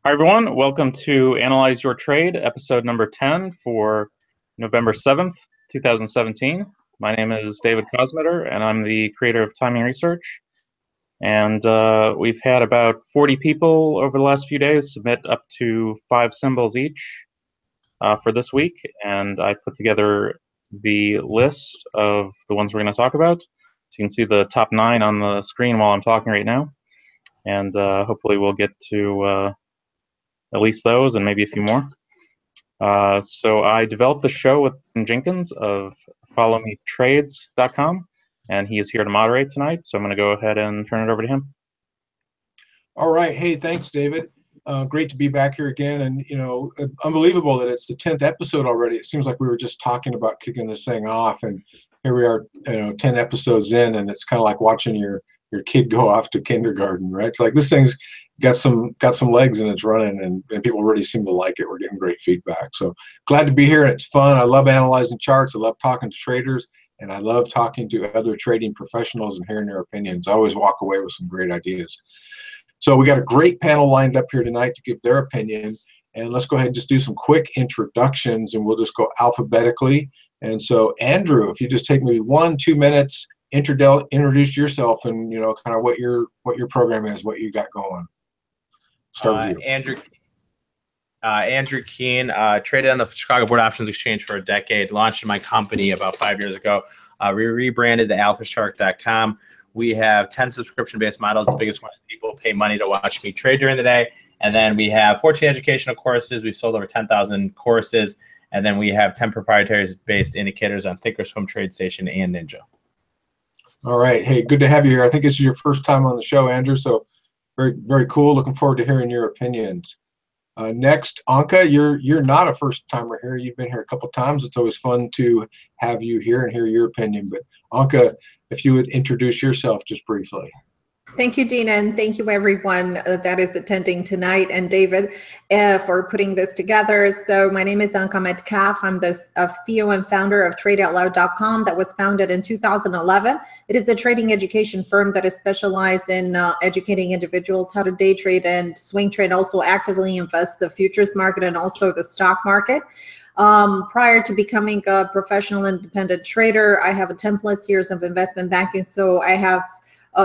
Hi, everyone. Welcome to Analyze Your Trade, episode number 10 for November 7th, 2017. My name is David Kosmeter, and I'm the creator of Timing Research. And we've had about 40 people over the last few days submit up to 5 symbols each for this week. And I put together the list of the ones we're going to talk about. So you can see the top 9 on the screen while I'm talking right now. And hopefully we'll get to at least those and maybe a few more. So I developed the show with Jenkins of FollowMeTrades.com, and he is here to moderate tonight. So I'm going to go ahead and turn it over to him. All right. Hey, thanks, David. Great to be back here again. And, unbelievable that it's the 10th episode already. It seems like we were just talking about kicking this thing off, and here we are, 10 episodes in, and it's kind of like watching your kid go off to kindergarten, right? It's like this thing's got some legs and it's running, and people really seem to like it. We're getting great feedback. So glad to be here, and it's fun. I love analyzing charts. I love talking to traders, and I love talking to other trading professionals and hearing their opinions. I always walk away with some great ideas. So we got a great panel lined up here tonight to give their opinion, and let's go ahead and just do some quick introductions, and we'll just go alphabetically. And so Andrew, if you just take maybe 1-2 minutes, introduce yourself and kind of what your program is, what you got going. Start with you. Andrew Keene, traded on the Chicago Board Options Exchange for a decade, launched my company about 5 years ago. We rebranded to AlphaShark.com. We have 10 subscription-based models. The biggest one is people pay money to watch me trade during the day. And then we have 14 educational courses. We've sold over 10,000 courses. And then we have 10 proprietary-based indicators on Thinkorswim, TradeStation, and Ninja. All right. Hey, good to have you here. I think this is your first time on the show, Andrew, so very, very cool. Looking forward to hearing your opinions. Next, Anka, you're not a first-timer here. You've been here a couple times. It's always fun to have you here and hear your opinion. But Anka, if you would introduce yourself just briefly. Thank you, Dina, and thank you everyone that is attending tonight, and David for putting this together. So my name is Anka Metcalf. I'm the CEO and founder of TradeOutLoud.com that was founded in 2011. It is a trading education firm that is specialized in educating individuals how to day trade and swing trade, also actively invest the futures market and also the stock market. Prior to becoming a professional independent trader, I have 10+ years of investment banking, so I have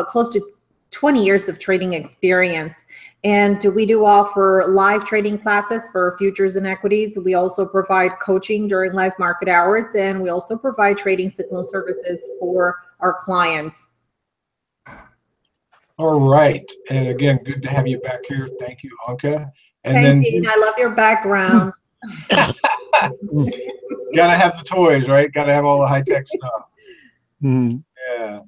close to 20 years of trading experience. And we do offer live trading classes for futures and equities. We also provide coaching during live market hours, and we also provide trading signal services for our clients. All right. And again, good to have you back here. Thank you, Anka. And thanks, Dean. I love your background. Gotta have the toys, right? Gotta have all the high-tech stuff. Yeah.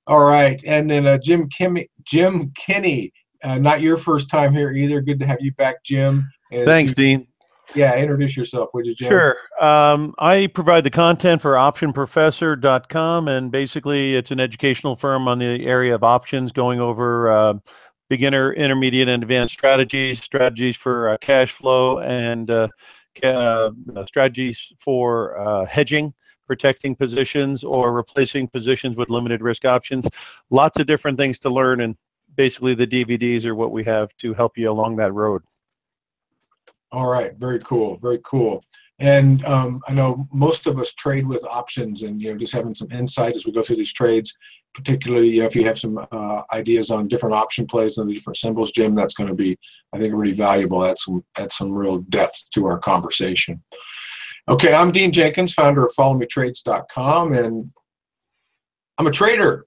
All right, and then Jim Kenney, not your first time here either. Good to have you back, Jim. And thanks, Dean. Yeah, introduce yourself, would you, Jim? Sure. I provide the content for OptionProfessor.com, and basically it's an educational firm on the area of options, going over beginner, intermediate, and advanced strategies for cash flow, and strategies for hedging, protecting positions, or replacing positions with limited risk options. Lots of different things to learn, and basically the DVDs are what we have to help you along that road. All right, very cool, very cool. And I know most of us trade with options, and just having some insight as we go through these trades, particularly if you have some ideas on different option plays and the different symbols, Jim, that's going to be, I think, really valuable. Add some real depth to our conversation. Okay, I'm Dean Jenkins, founder of FollowMeTrades.com, and I'm a trader.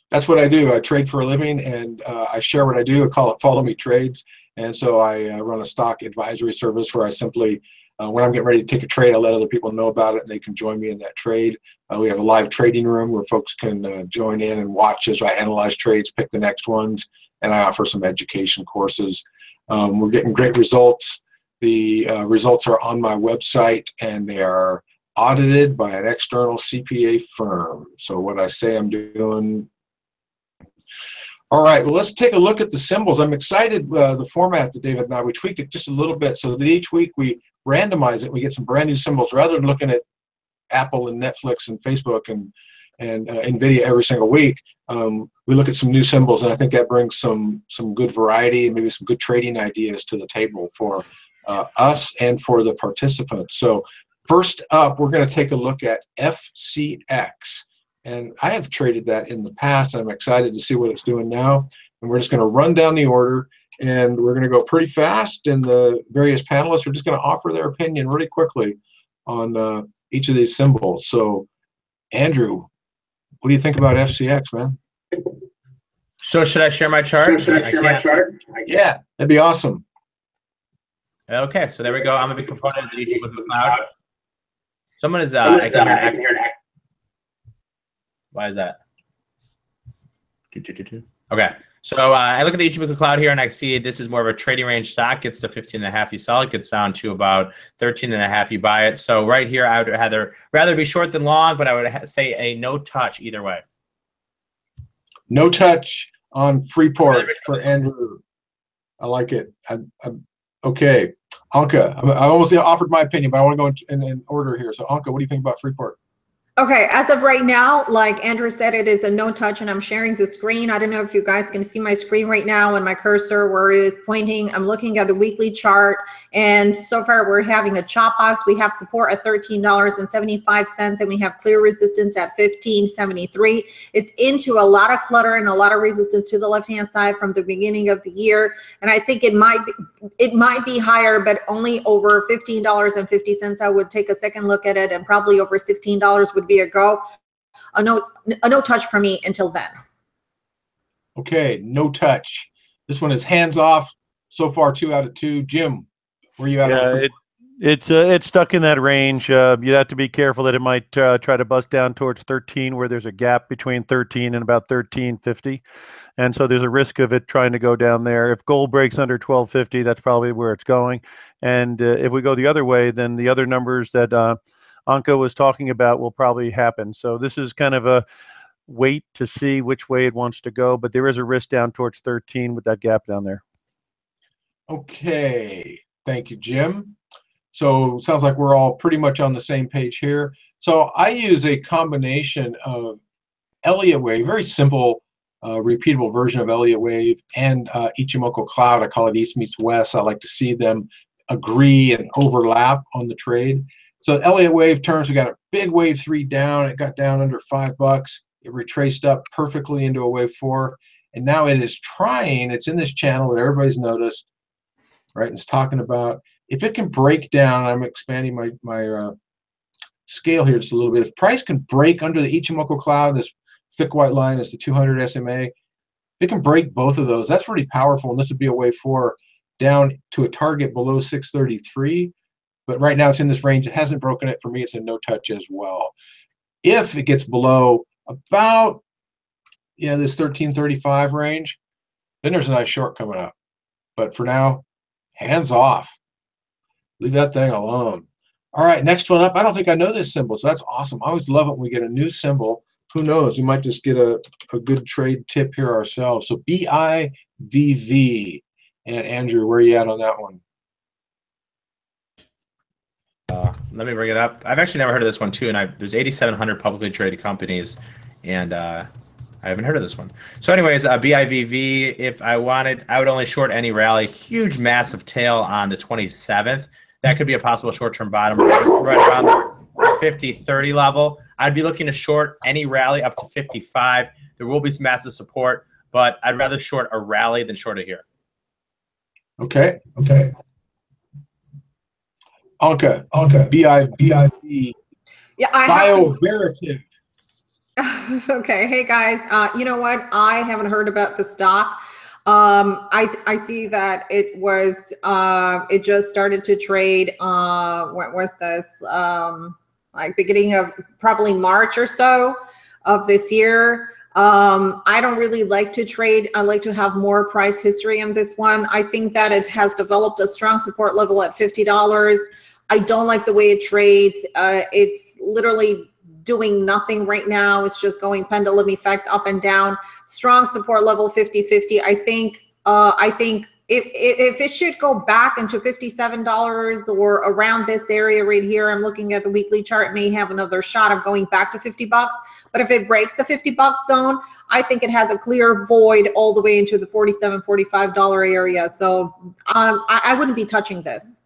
That's what I do. I trade for a living, and I share what I do. I call it Follow Me Trades, and so I run a stock advisory service where I simply, when I'm getting ready to take a trade, I let other people know about it, and they can join me in that trade. We have a live trading room where folks can join in and watch as I analyze trades, pick the next ones, and I offer some education courses. We're getting great results. The results are on my website, and they are audited by an external CPA firm. So what I say I'm doing. All right, well, let's take a look at the symbols. I'm excited the format that David and I, we tweaked it just a little bit so that each week we randomize it. We get some brand new symbols rather than looking at Apple and Netflix and Facebook and NVIDIA every single week. we look at some new symbols, and I think that brings some good variety and maybe some good trading ideas to the table for us and for the participants. So first up, we're going to take a look at FCX. And I have traded that in the past. I'm excited to see what it's doing now. And we're just going to run down the order, and we're going to go pretty fast. And the various panelists are just going to offer their opinion really quickly on each of these symbols. So, Andrew, what do you think about FCX, man? So should I share my chart? Yeah, that'd be awesome. Okay, so there we go. I'm a big proponent of the YouTube with the cloud. Someone is, I can hear an echo. Why is that? Okay, so I look at the YouTube cloud here, and I see this is more of a trading range stock. Gets to 15.5, you sell it. Gets down to about 13.5, you buy it. So right here, I would rather be short than long, but I would say a no touch either way. No touch on Freeport for Andrew. I like it. Okay, Anka, I almost offered my opinion, but I want to go in order here. So Anka, what do you think about Freeport? Okay, as of right now, like Andrew said, it is a no touch, and I'm sharing the screen. I don't know if you guys can see my screen right now and my cursor where it is pointing. I'm looking at the weekly chart, and so far we're having a chop box. We have support at $13.75, and we have clear resistance at $15.73. It's into a lot of clutter and a lot of resistance to the left-hand side from the beginning of the year, and I think it might be higher, but only over $15.50. I would take a second look at it, and probably over $16 would be a go. A no touch for me until then. Okay, no touch. This one is hands off. So far, 2 out of 2. Jim, where you at? Yeah, it's stuck in that range. You have to be careful that it might try to bust down towards 13, where there's a gap between 13 and about 13.50, and so there's a risk of it trying to go down there. If gold breaks under 12.50, that's probably where it's going. And if we go the other way, then the other numbers that Anka was talking about will probably happen. So this is kind of a wait to see which way it wants to go, but there is a risk down towards 13 with that gap down there. Okay, thank you, Jim. So sounds like we're all pretty much on the same page here. So I use a combination of Elliott Wave, very simple, repeatable version of Elliott Wave, and Ichimoku Cloud. I call it East meets West. I like to see them agree and overlap on the trade. So Elliott Wave terms, we got a big wave 3 down. It got down under $5. It retraced up perfectly into a wave 4. And now it is trying, it's in this channel that everybody's noticed, right? And it's talking about, if it can break down, I'm expanding my scale here just a little bit. If price can break under the Ichimoku Cloud, this thick white line is the 200 SMA, if it can break both of those, that's really powerful. And this would be a wave 4 down to a target below 633. But right now it's in this range. It hasn't broken it. For me, it's a no touch as well. If it gets below about this 1335 range, then there's a nice short coming up. But for now, hands off. Leave that thing alone. All right, next one up. I don't think I know this symbol, so that's awesome. I always love it when we get a new symbol. Who knows? We might just get a good trade tip here ourselves. So BIVV. And Andrew, where are you at on that one? Let me bring it up. I've actually never heard of this one too, and there's 8,700 publicly traded companies, and I haven't heard of this one. So anyways, BIVV, if I wanted, I would only short any rally. Huge, massive tail on the 27th. That could be a possible short-term bottom right around the 50-30 level. I'd be looking to short any rally up to 55. There will be some massive support, but I'd rather short a rally than short it here. Okay. Anka, BIVV. Yeah, I BioVeritiv. Okay, hey guys, you know what? I haven't heard about the stock. I see that it was it just started to trade. What was this? Like beginning of probably March or so of this year. I don't really like to trade. I like to have more price history on this one. I think that it has developed a strong support level at $50. I don't like the way it trades. It's literally doing nothing right now. It's just going pendulum effect up and down. Strong support level 50-50. I think if it should go back into $57 or around this area right here, I'm looking at the weekly chart, may have another shot of going back to 50 bucks. But if it breaks the 50 buck zone, I think it has a clear void all the way into the $47, $45 area. So I wouldn't be touching this.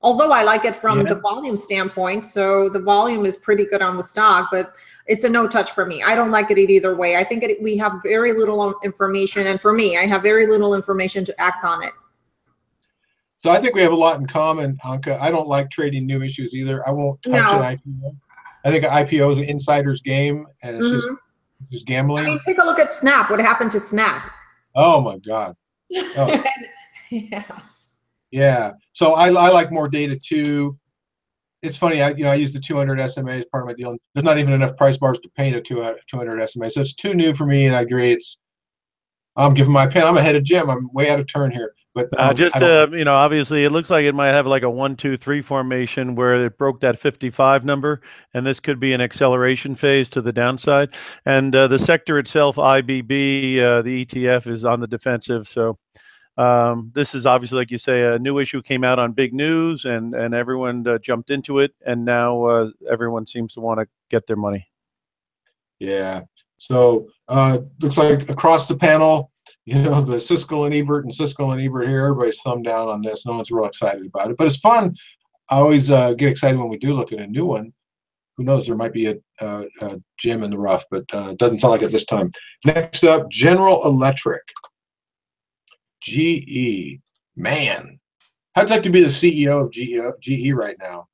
Although I like it from the volume standpoint. So the volume is pretty good on the stock, but it's a no touch for me. I don't like it either way. I think we have very little information. And for me, I have very little information to act on it. So I think we have a lot in common, Anka. I don't like trading new issues either. I won't touch an IPO. I think an IPO is an insider's game, and it's just gambling. I mean, take a look at Snap. What happened to Snap? Oh, my God. Oh. Yeah. Yeah. So I like more data too. It's funny, I use the 200 SMA as part of my deal. There's not even enough price bars to paint a 200 SMA, so it's too new for me. And I agree. I'm giving my opinion. I'm ahead of Jim. I'm way out of turn here. But obviously, it looks like it might have like a 1, 2, 3 formation where it broke that 55 number, and this could be an acceleration phase to the downside. And the sector itself, IBB, the ETF is on the defensive. So this is obviously, like you say, a new issue came out on big news, and everyone jumped into it, and now everyone seems to want to get their money. Yeah. So looks like across the panel, the Siskel and Ebert here, everybody's thumb down on this. No one's real excited about it, but it's fun. I always get excited when we do look at a new one. Who knows? There might be a gem in the rough, but doesn't sound like it this time. Next up, General Electric. GE, man, how'd you like to be the CEO of GE right now?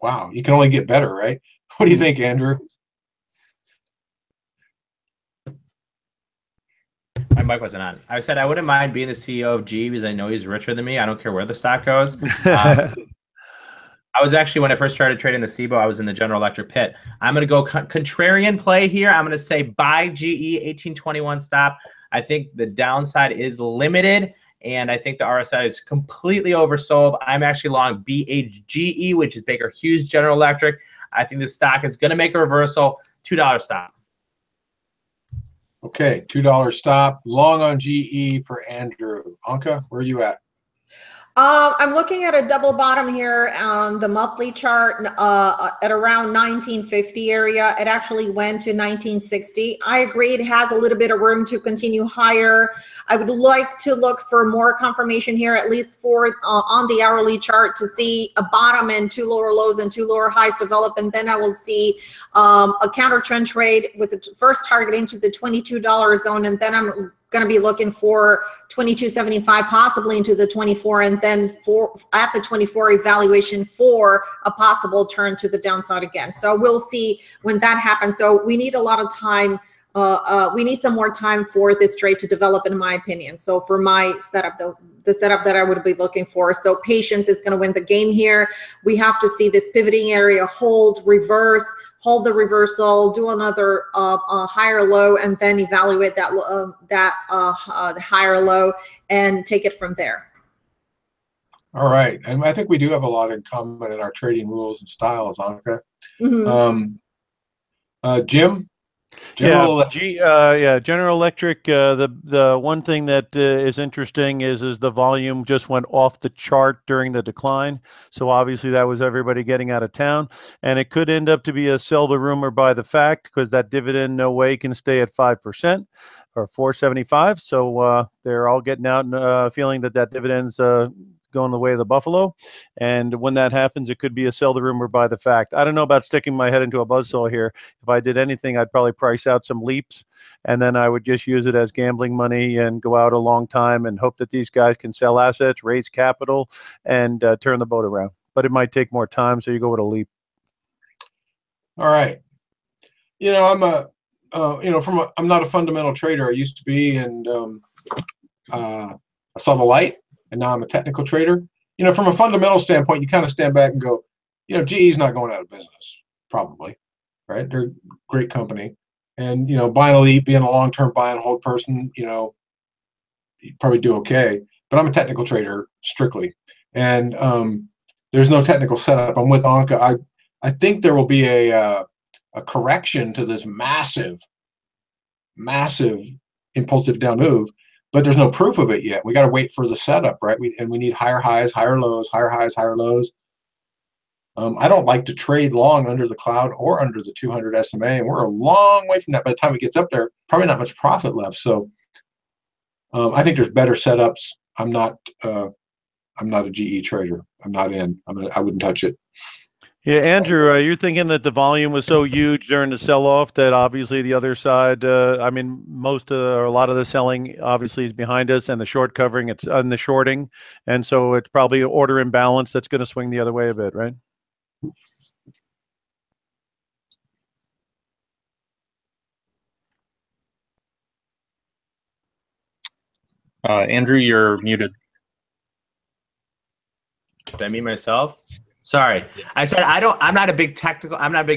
Wow, you can only get better, right? What do you think, Andrew? My mic wasn't on. I said I wouldn't mind being the CEO of GE because I know he's richer than me. I don't care where the stock goes. I was actually, when I first started trading the SIBO, I was in the General Electric pit. I'm going to go contrarian play here. I'm going to say buy GE, 1821 stop. I think the downside is limited, and I think the RSI is completely oversold. I'm actually long BHGE, which is Baker Hughes General Electric. I think the stock is going to make a reversal. $2 stop. Okay, $2 stop. Long on GE for Andrew. Anka, where are you at? I'm looking at a double bottom here on the monthly chart at around 1950 area. It actually went to 1960. I agree it has a little bit of room to continue higher. I would like to look for more confirmation here, at least for on the hourly chart, to see a bottom and 2 lower lows and 2 lower highs develop. And then I will see a counter trend trade with the first target into the $22 zone. And then I'm going to be looking for 22.75, possibly into the 24, and then at the 24 evaluation for a possible turn to the downside again. So we'll see when that happens. So we need a lot of time. We need some more time for this trade to develop, in my opinion. So for my setup, the setup that I would be looking for. So patience is going to win the game here. We have to see this pivoting area hold, reverse, hold the reversal, do another higher low, and then evaluate that higher low and take it from there. All right, and I think we do have a lot in common in our trading rules and styles, Anka. Jim? General Electric. The one thing that is interesting is the volume just went off the chart during the decline. So obviously that was everybody getting out of town, and it could end up to be a sell the rumor buy the fact, because that dividend no way can stay at 5% or 4.75. So they're all getting out and feeling that dividend's going the way of the buffalo, and when that happens, it could be a sell the rumor buy the fact. I don't know about sticking my head into a buzzsaw here. If I did anything, I'd probably price out some leaps, and then I would just use it as gambling money and go out a long time and hope that these guys can sell assets, raise capital, and turn the boat around. But it might take more time, so you go with a leap. All right. I'm I'm not a fundamental trader. I used to be, and I saw the light. And now I'm a technical trader. From a fundamental standpoint, you kind of stand back and go, GE's not going out of business, probably, right? They're a great company. And, buying a leap, being a long-term buy and hold person, you'd probably do okay. But I'm a technical trader, strictly. And there's no technical setup. I'm with Anka. I think there will be a correction to this massive impulsive down move. but there's no proof of it yet. We got to wait for the setup, right? And we need higher highs, higher lows, higher highs, higher lows. I don't like to trade long under the cloud or under the 200 SMA, and we're a long way from that. By the time it gets up there, probably not much profit left. So I think there's better setups. I'm not a GE trader. I'm not in. I wouldn't touch it. Yeah, Andrew, you're thinking that the volume was so huge during the sell-off that obviously the other side, I mean, most or a lot of the selling obviously is behind us, and the short covering, it's on the shorting, and so it's probably order imbalance that's going to swing the other way a bit, right? Andrew, you're muted. Did I mute myself? Sorry. I said I'm not a big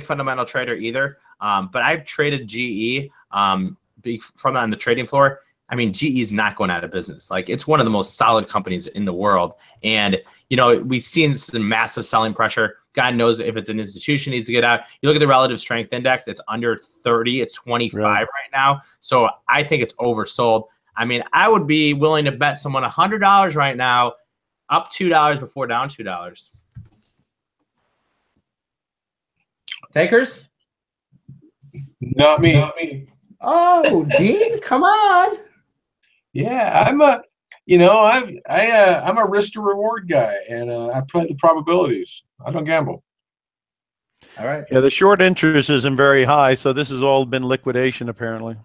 fundamental trader either. But I've traded GE from on the trading floor. I mean, GE is not going out of business. Like, it's one of the most solid companies in the world. And, you know, we've seen some massive selling pressure. God knows if it's an institution needs to get out. You look at the relative strength index, it's under 30. It's 25 right now. So I think it's oversold. I mean, I would be willing to bet someone $100 right now, up $2 before down $2. Takers? Not me. Oh, Dean, come on. Yeah, I'm a risk to reward guy, and I play the probabilities. I don't gamble. All right. Yeah, the short interest isn't very high, so this has all been liquidation apparently.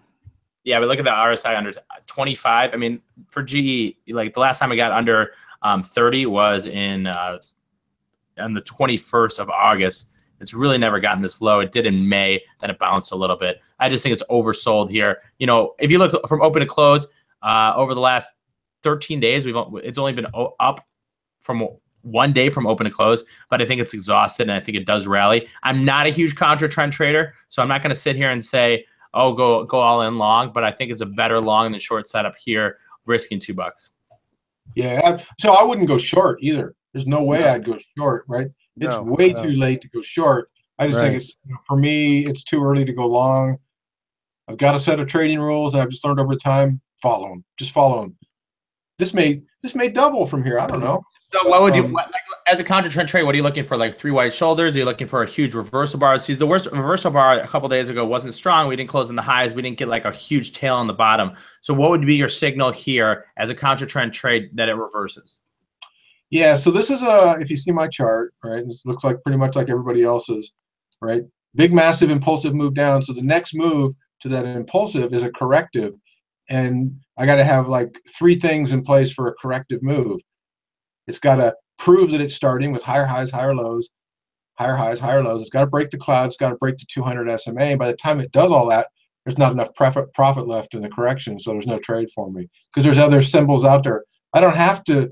Yeah, but look at the RSI under 25. I mean, for GE, like the last time it got under 30 was on the 21st of August. It's really never gotten this low. It did in May, then it bounced a little bit. I just think it's oversold here. You know, if you look from open to close over the last 13 days, it's only been up from 1 day from open to close, but I think it's exhausted and I think it does rally. I'm not a huge counter trend trader, so I'm not going to sit here and say, oh, go all in long, but I think it's a better long than short setup here, risking $2. Yeah, so I wouldn't go short either. There's no way I'd go short, right? It's way too late to go short. I just think it's, for me, it's too early to go long. I've got a set of trading rules, and I've just learned over time, follow them. Just follow them. This may double from here. I don't know. So what would you, as a counter trend trade, what are you looking for? Like 3 white shoulders? Are you looking for a huge reversal bar? See, the worst reversal bar a couple days ago wasn't strong. We didn't close in the highs. We didn't get like a huge tail on the bottom. So what would be your signal here as a counter trend trade that it reverses? Yeah, so this is if you see my chart, right, this looks like pretty much like everybody else's, right? Big, massive, impulsive move down. So the next move to that impulsive is a corrective. And I got to have like 3 things in place for a corrective move. It's got to prove that it's starting with higher highs, higher lows, higher highs, higher lows. It's got to break the cloud. It's got to break the 200 SMA. And by the time it does all that, there's not enough profit left in the correction, so there's no trade for me. Because there's other symbols out there. I don't have to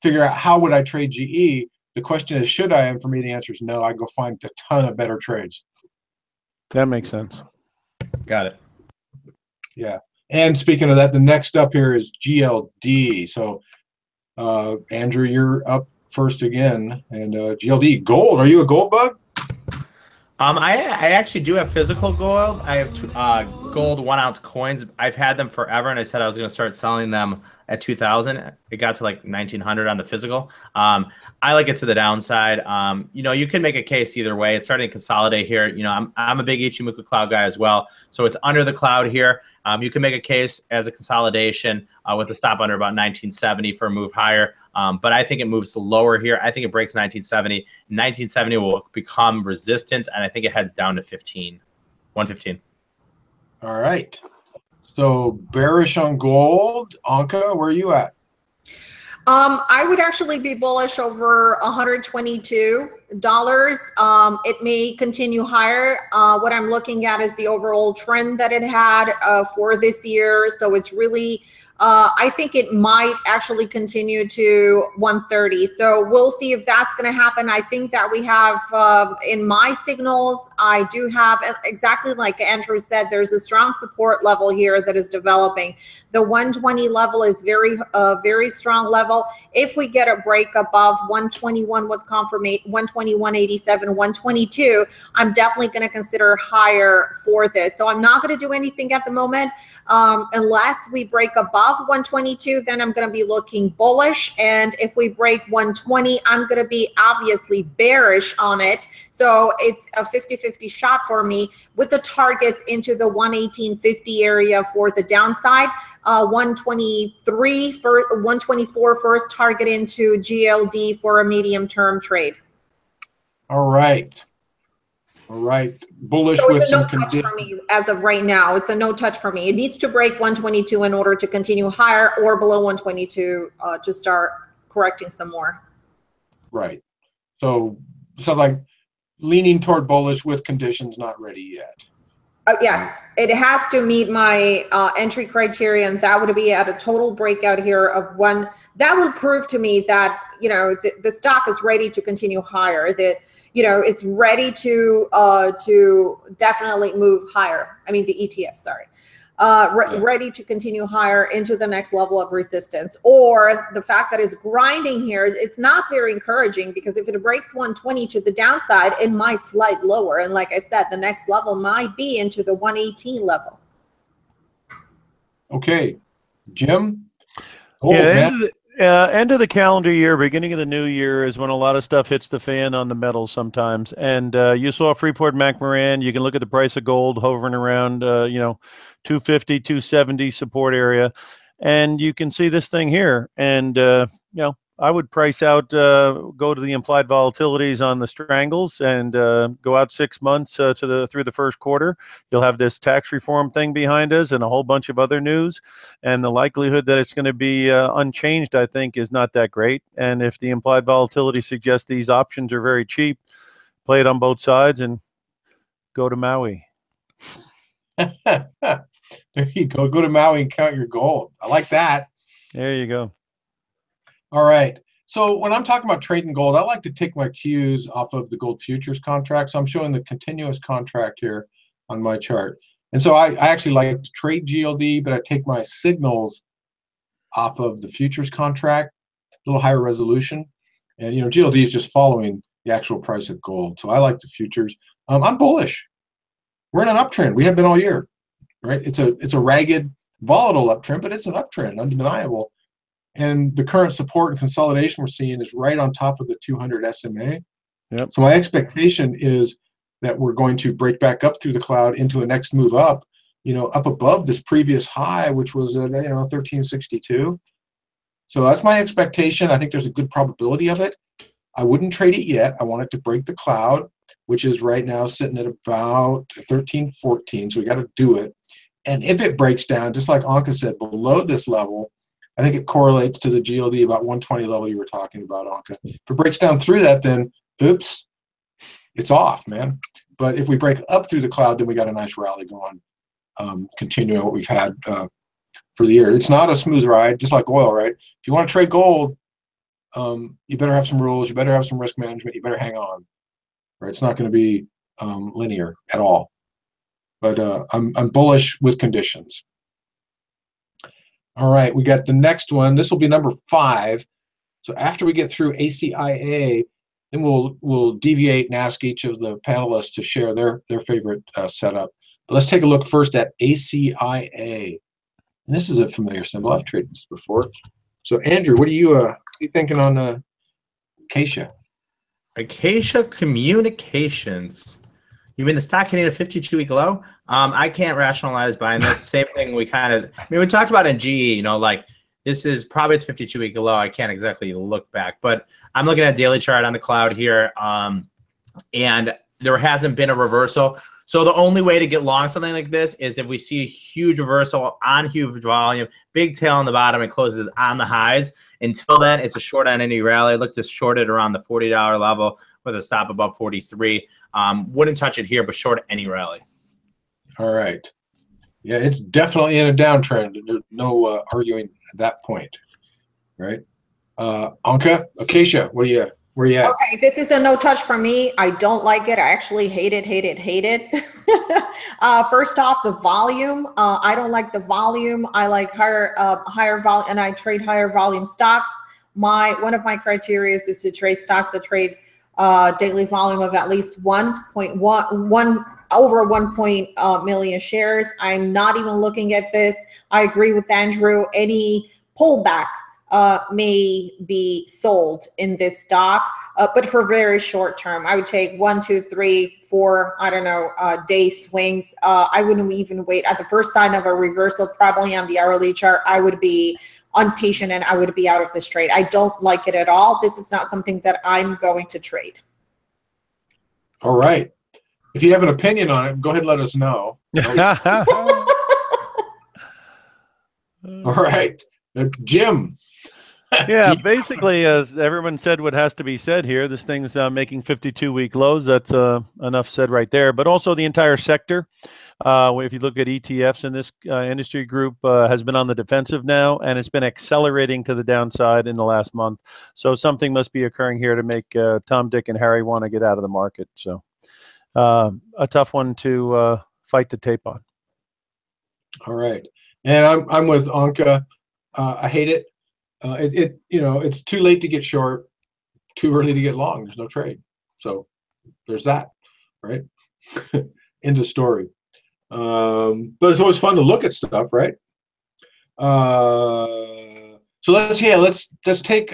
figure out how would I trade GE. The question is, should I? And for me, the answer is no. I go find a ton of better trades. That makes sense. Got it. Yeah. And speaking of that, the next up here is GLD. So, Andrew, you're up first again. And GLD, gold. Are you a gold bug? I actually do have physical gold. I have gold 1 ounce coins. I've had them forever, and I said I was going to start selling them at 2,000. It got to like 1,900 on the physical. I like it to the downside. You know, you can make a case either way. It's starting to consolidate here. You know, I'm a big Ichimoku cloud guy as well, so it's under the cloud here. You can make a case as a consolidation with a stop under about 1970 for a move higher. But I think it moves lower here. I think it breaks 1970. 1970 will become resistant, and I think it heads down to 115. All right. So bearish on gold. Anka, where are you at? I would actually be bullish over $122. It may continue higher. What I'm looking at is the overall trend that it had for this year. So it's really, I think it might actually continue to 130. So we'll see if that's going to happen. I think that we have in my signals, I do have, exactly like Andrew said, there's a strong support level here that is developing. The 120 level is very strong level. If we get a break above 121 with confirmation, 121.87, 122, I'm definitely going to consider higher for this. So I'm not going to do anything at the moment unless we break above 122. Then I'm going to be looking bullish, and if we break 120, I'm going to be obviously bearish on it. So it's a 50-50 shot for me with the targets into the 118.50 area for the downside. 123 for 124 first target into GLD for a medium term trade. All right. All right. Bullish so with it's a some no touch for me as of right now. It's a no touch for me. It needs to break 122 in order to continue higher, or below 122 to start correcting some more. Right. So like leaning toward bullish with conditions not ready yet. Yes, it has to meet my entry criteria, and that would be at a total breakout here of one. That would prove to me that, you know, the stock is ready to continue higher. That, you know, it's ready to definitely move higher. I mean, the ETF, sorry. Ready to continue higher into the next level of resistance. Or the fact that it's grinding here, it's not very encouraging, because if it breaks 120 to the downside, it might slide lower. And like I said, the next level might be into the 118 level. Okay, Jim? End of the calendar year, beginning of the new year is when a lot of stuff hits the fan on the metals sometimes. And you saw Freeport-McMoRan. You can look at the price of gold hovering around, 250, 270 support area. And you can see this thing here. And, I would price out, go to the implied volatilities on the strangles, and go out 6 months through the first quarter. You'll have this tax reform thing behind us and a whole bunch of other news. And the likelihood that it's going to be unchanged, I think, is not that great. And if the implied volatility suggests these options are very cheap, play it on both sides and go to Maui. There you go. Go to Maui and count your gold. I like that. There you go. All right. So when I'm talking about trading gold, I like to take my cues off of the gold futures contract. So I'm showing the continuous contract here on my chart. And so I actually like to trade GLD, but I take my signals off of the futures contract, a little higher resolution. And, GLD is just following the actual price of gold. So I like the futures. I'm bullish. We're in an uptrend. We have been all year, right? It's a ragged, volatile uptrend, but it's an uptrend, undeniable. And the current support and consolidation we're seeing is right on top of the 200 SMA. Yep. So my expectation is that we're going to break back up through the cloud into a next move up, up above this previous high, which was at 1362. So that's my expectation. I think there's a good probability of it. I wouldn't trade it yet. I want it to break the cloud, which is right now sitting at about 1314. So we got to do it. And if it breaks down, just like Anka said, below this level, I think it correlates to the GLD about 120 level you were talking about, Anka. If it breaks down through that, then oops, it's off, man. But if we break up through the cloud, then we got a nice rally going, continuing what we've had for the year. It's not a smooth ride, just like oil, right? If you want to trade gold, you better have some rules. You better have some risk management. You better hang on, right? It's not going to be linear at all. But I'm bullish with conditions. All right, we got the next one. This will be number 5. So after we get through ACIA, then we'll deviate and ask each of the panelists to share their favorite setup. But let's take a look first at ACIA. And this is a familiar symbol. I've traded this before. So Andrew, what are you thinking on ACIA? Acacia Communications. You mean the stock hitting a 52-week low? I can't rationalize buying this. Same thing we talked about in GE, this is probably its 52-week low. I can't exactly look back, but I'm looking at daily chart on the cloud here, and there hasn't been a reversal. So the only way to get long something like this is if we see a huge reversal on huge volume, big tail on the bottom, and closes on the highs. Until then, it's a short on any rally. Look to short it around the $40 level with a stop above 43. Wouldn't touch it here, but short any rally. All right. Yeah, it's definitely in a downtrend. There's no arguing that point, right? Anka, Acacia, what Where you at? Okay, this is a no touch for me. I don't like it. I actually hate it, hate it, hate it. First off, the volume. I don't like the volume. I like higher volume, and I trade higher volume stocks. One of my criteria is to trade stocks that trade daily volume of at least 1.1 over 1 million shares. I'm not even looking at this. I agree with Andrew. Any pullback may be sold in this stock, but for very short term. I would take 1, 2, 3, 4, I don't know, day swings. I wouldn't even wait. At the first sign of a reversal, probably on the hourly chart, I would be impatient and I would be out of this trade. I don't like it at all. This is not something that I'm going to trade. All right. If you have an opinion on it, go ahead and let us know. All right. Jim. Yeah, basically, as everyone said what has to be said here, this thing's making 52-week lows. That's enough said right there. But also the entire sector, if you look at ETFs in this industry group, has been on the defensive now, and it's been accelerating to the downside in the last month. So something must be occurring here to make Tom, Dick, and Harry want to get out of the market. So a tough one to fight the tape on. All right. And I'm with Anka. I hate it. It's too late to get short, too early to get long. There's no trade. So there's that, right? End of story. But it's always fun to look at stuff, right? So let's take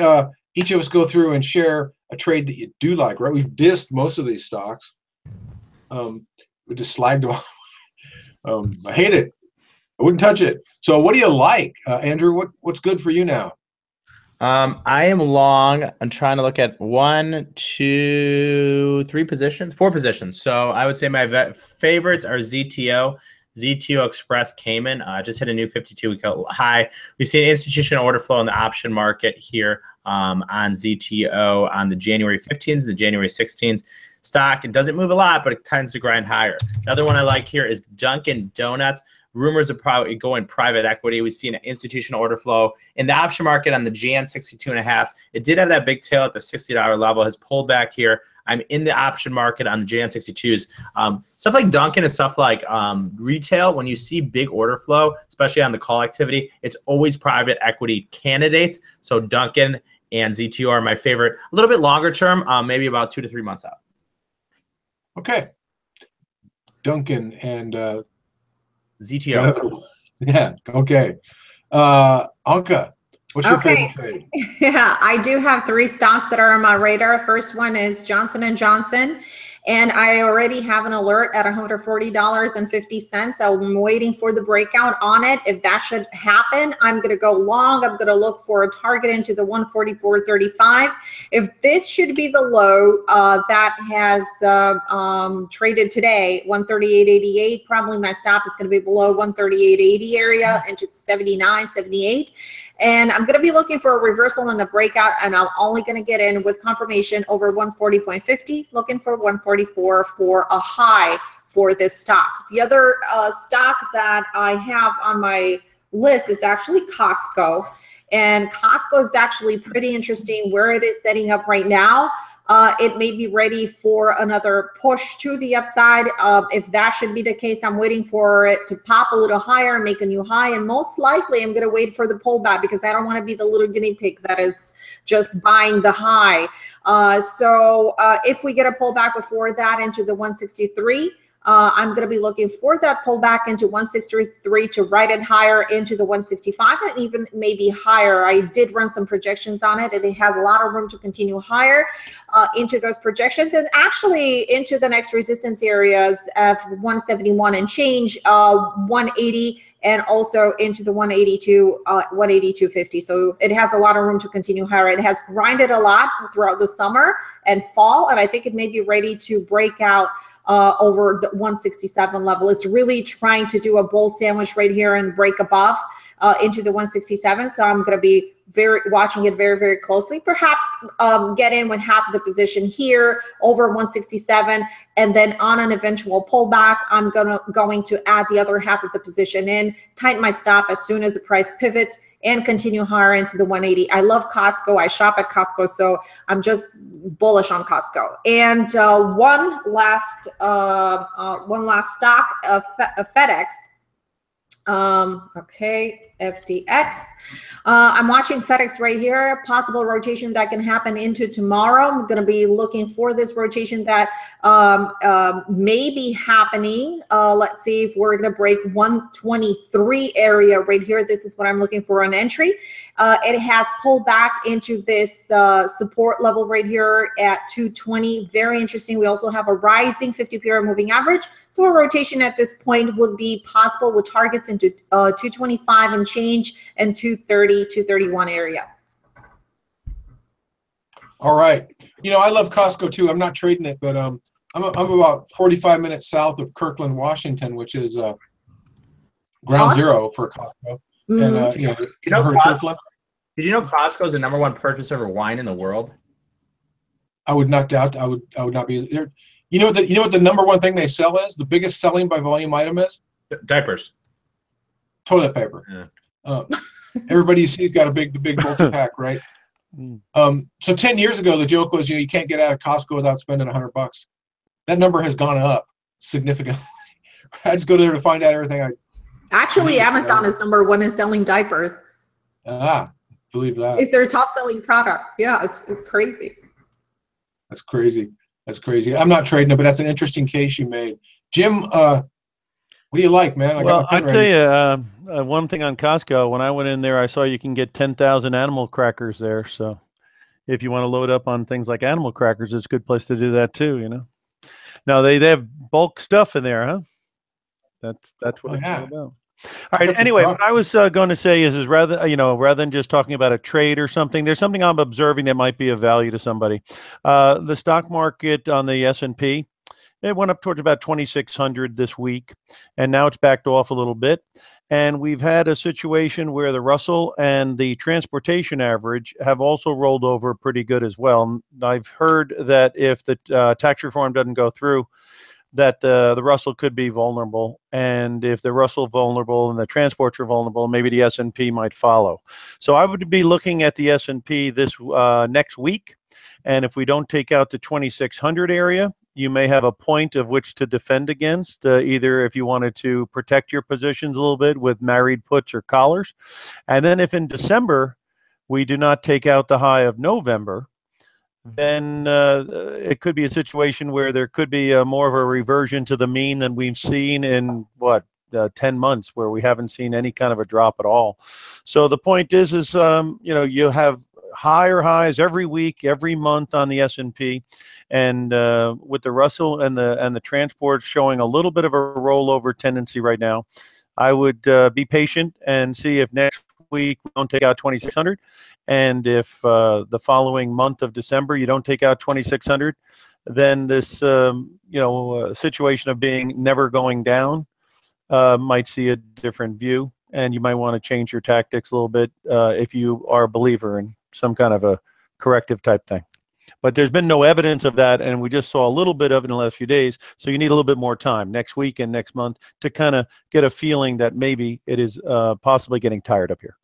each of us go through and share a trade that you do like, right? We've dissed most of these stocks. We just slagged them off. I hate it. I wouldn't touch it. So what do you like, Andrew? What's good for you now? I am long. I'm trying to look at 1, 2, 3 positions, 4 positions. So I would say my favorites are ZTO Express Cayman. Just hit a new 52-week high. We've seen institutional order flow in the option market here on ZTO on the January 15th and the January 16th. Stock, it doesn't move a lot, but it tends to grind higher. The other one I like here is Dunkin' Donuts. Rumors of probably going private equity. We've seen an institutional order flow in the option market on the Jan 62.5s. It did have that big tail at the $60 level, has pulled back here. I'm in the option market on the Jan 62s. Stuff like Dunkin' and stuff like retail, when you see big order flow, especially on the call activity, it's always private equity candidates. So Dunkin' and ZTO are my favorite. A little bit longer term, maybe about 2 to 3 months out. Okay. Dunkin' and ZTO. Yeah, okay. Anka, what's your favorite trade? Yeah, I do have 3 stocks that are on my radar. First one is Johnson & Johnson. And I already have an alert at $140.50. I'm waiting for the breakout on it. If that should happen, I'm going to go long. I'm going to look for a target into the 144.35. If this should be the low that has traded today, 138.88, probably my stop is going to be below 138.80 area into 79, 78. And I'm going to be looking for a reversal and a breakout, and I'm only going to get in with confirmation over 140.50, looking for 144 for a high for this stock. The other stock that I have on my list is actually Costco. And Costco is actually pretty interesting where it is setting up right now. It may be ready for another push to the upside. If that should be the case, I'm waiting for it to pop a little higher, make a new high, and most likely I'm going to wait for the pullback because I don't want to be the little guinea pig that is just buying the high. So if we get a pullback before that into the 163, I'm going to be looking for that pullback into 163 to ride it higher into the 165 and even maybe higher. I did run some projections on it, and it has a lot of room to continue higher into those projections and actually into the next resistance areas of 171 and change, 180, and also into the 182, 182.50. So it has a lot of room to continue higher. It has grinded a lot throughout the summer and fall, and I think it may be ready to break out over the 167 level. It's really trying to do a bull sandwich right here and break above into the 167. So I'm going to be watching it very, very closely. Perhaps get in with half of the position here over 167, and then on an eventual pullback, I'm going to add the other half of the position in, tighten my stop as soon as the price pivots and continue higher into the 180. I love Costco. I shop at Costco, so I'm just bullish on Costco. And one last stock of FedEx. Okay, FDX. I'm watching FedEx right here. Possible rotation that can happen into tomorrow. I'm going to be looking for this rotation that may be happening. Let's see if we're going to break 123 area right here. This is what I'm looking for on entry. It has pulled back into this support level right here at 220. Very interesting. We also have a rising 50 period moving average. So a rotation at this point would be possible with targets into 225 and change and 230, 231 area. All right. You know, I love Costco too. I'm not trading it, but I'm about 45 minutes south of Kirkland, Washington, which is ground zero for Costco. And you know Kirkland? Did you know Costco is the #1 purchaser of wine in the world? I would not doubt. I would not be there. You know what the #1 thing they sell is? The biggest selling by volume item is? Diapers. Toilet paper. Yeah. Everybody you see has got the big multi-pack, right? So 10 years ago, the joke was, you can't get out of Costco without spending $100. That number has gone up significantly. I just go there to find out everything. Actually, Amazon is #1 in selling diapers. Believe that. It's their top selling product. Yeah, it's crazy. That's crazy. That's crazy. I'm not trading it, but that's an interesting case you made. Jim, what do you like, man? Well, I'll tell you, one thing on Costco, when I went in there, I saw you can get 10,000 animal crackers there. So if you want to load up on things like animal crackers, it's a good place to do that too, you know. Now, they have bulk stuff in there, huh? That's what it's all about. All right. Anyway, what I was going to say is rather than just talking about a trade or something, there's something I'm observing that might be of value to somebody. The stock market on the S&P, it went up towards about 2,600 this week, and now it's backed off a little bit. And we've had a situation where the Russell and the transportation average have also rolled over pretty good as well. I've heard that if the tax reform doesn't go through, that the Russell could be vulnerable, and if the Russell vulnerable and the transports are vulnerable, maybe the S&P might follow. So I would be looking at the S&P this next week, and if we don't take out the 2,600 area, you may have a point of which to defend against, either if you wanted to protect your positions a little bit with married puts or collars. And then if in December we do not take out the high of November, then it could be a situation where there could be more of a reversion to the mean than we've seen in 10 months, where we haven't seen any kind of a drop at all. So the point is you have higher highs every week, every month on the S&P, and with the Russell and the transports showing a little bit of a rollover tendency right now, I would be patient and see if next week we don't take out 2,600, and if the following month of December you don't take out 2,600, then this situation of being never going down might see a different view, and you might want to change your tactics a little bit if you are a believer in some kind of a corrective type thing. But there's been no evidence of that, and we just saw a little bit of it in the last few days, so you need a little bit more time next week and next month to kind of get a feeling that maybe it is possibly getting tired up here.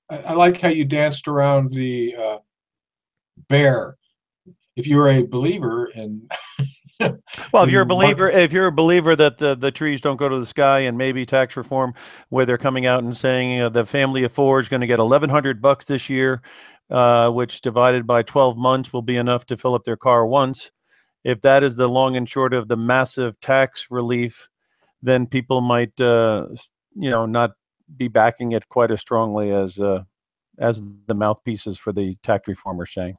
I like how you danced around the bear. If you're a believer in well, if you're a believer that the trees don't go to the sky, and maybe tax reform, where they're coming out and saying the family of four is going to get $1,100 this year, which divided by 12 months will be enough to fill up their car once. If that is the long and short of the massive tax relief, then people might not be backing it quite as strongly as the mouthpieces for the tax reform are saying.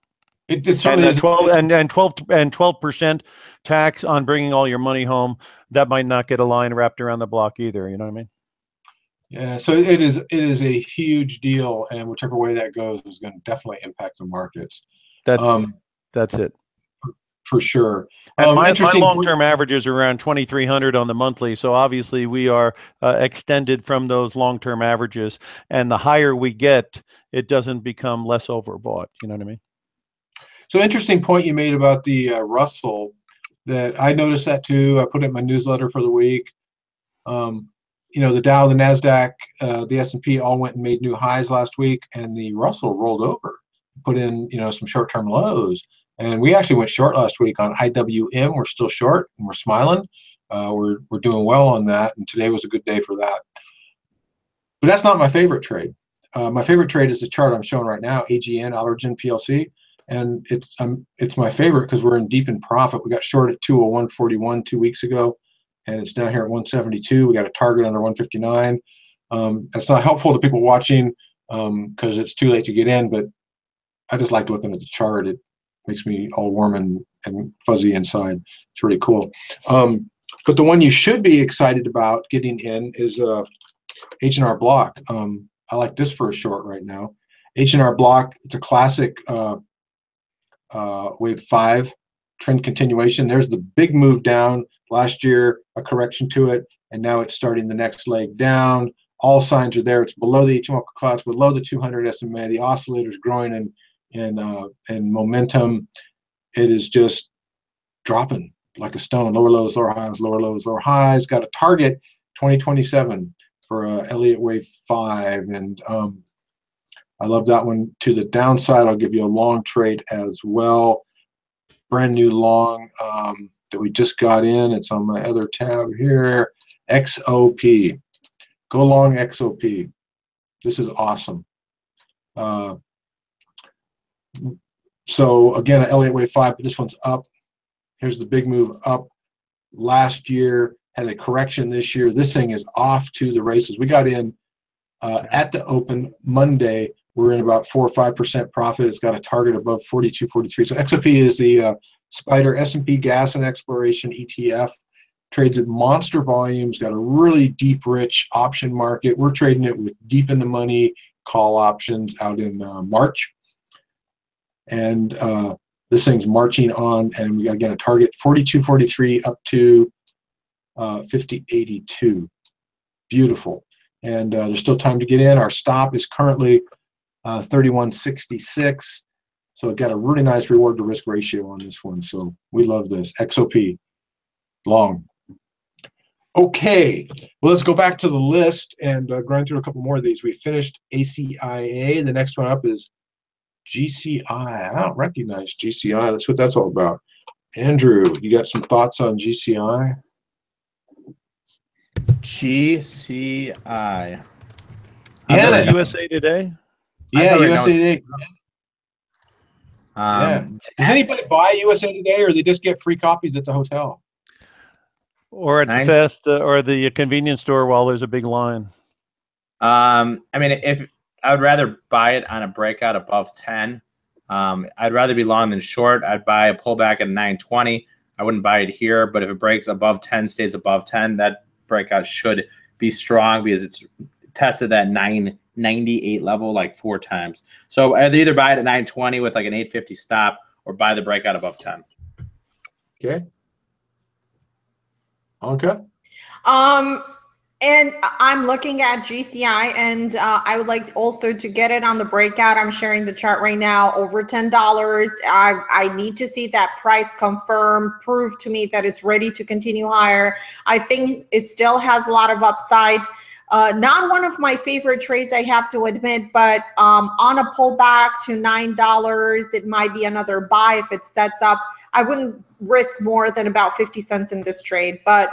It and 12% tax on bringing all your money home, that might not get a line wrapped around the block either. You know what I mean? Yeah. So it is a huge deal, and whichever way that goes is going to definitely impact the markets. That's it. For sure. And my long-term average is around 2,300 on the monthly. So obviously we are extended from those long-term averages. And the higher we get, it doesn't become less overbought. You know what I mean? So interesting point you made about the Russell, that I noticed that too. I put it in my newsletter for the week. you know, the Dow, the NASDAQ, the S&P all went and made new highs last week, and the Russell rolled over, put in, you know, some short-term lows. And we actually went short last week on IWM. We're still short, and we're smiling. We're doing well on that, and today was a good day for that. But that's not my favorite trade. My favorite trade is the chart I'm showing right now, AGN, Allergen PLC. And it's my favorite because we're in deep in profit. We got short at 201.41 2 weeks ago, and it's down here at 172. We got a target under 159. That's not helpful to people watching because it's too late to get in, but I just like looking at the chart. It makes me all warm and fuzzy inside. It's really cool. But the one you should be excited about getting in is H&R Block. I like this for a short right now. H&R Block, it's a classic wave 5 trend continuation. There's the big move down last year, a correction to it, and now it's starting the next leg down. All signs are there. It's below the Ichimoku clouds, below the 200 SMA. The oscillator is growing in momentum. It is just dropping like a stone. Lower lows, lower highs, lower lows, lower highs. Got a target 2027 for Elliott Wave 5, and I love that one. To the downside, I'll give you a long trade as well. Brand new long that we just got in. It's on my other tab here. XOP. Go long XOP. This is awesome. So again, Elliott Wave 5, but this one's up. Here's the big move up. Last year, had a correction this year. This thing is off to the races. We got in at the open Monday. We're in about 4 or 5% profit. It's got a target above 42, 43. So XOP is the Spider S&P Gas and Exploration ETF. Trades at monster volumes, got a really deep, rich option market. We're trading it with deep in the money call options out in March. And this thing's marching on, and we got, again, a target 42.43 up to 50.82. Beautiful. And there's still time to get in. Our stop is currently 31.66. So it got a really nice reward to risk ratio on this one. So we love this. XOP, long. Okay, well, let's go back to the list and grind through a couple more of these. We finished ACIA. The next one up is GCI. I don't recognize GCI. That's what that's all about. Andrew, you got some thoughts on GCI? GCI. Yeah, USA Today. Yeah, USA Today. Yeah. Does anybody buy USA Today, or they just get free copies at the hotel? Or at the fest or the convenience store while there's a big line. I mean, if I would rather buy it on a breakout above 10. I'd rather be long than short. I'd buy a pullback at 920. I wouldn't buy it here, but if it breaks above 10, stays above 10, that breakout should be strong because it's tested that 998 level like 4 times. So I'd either buy it at 920 with like an 850 stop or buy the breakout above 10. Okay. Anka? And I'm looking at GCI, and I would like also to get it on the breakout. I'm sharing the chart right now, over $10. I need to see that price confirm, prove to me that it's ready to continue higher. I think it still has a lot of upside. Not one of my favorite trades, I have to admit, but on a pullback to $9, it might be another buy if it sets up. I wouldn't risk more than about 50 cents in this trade, but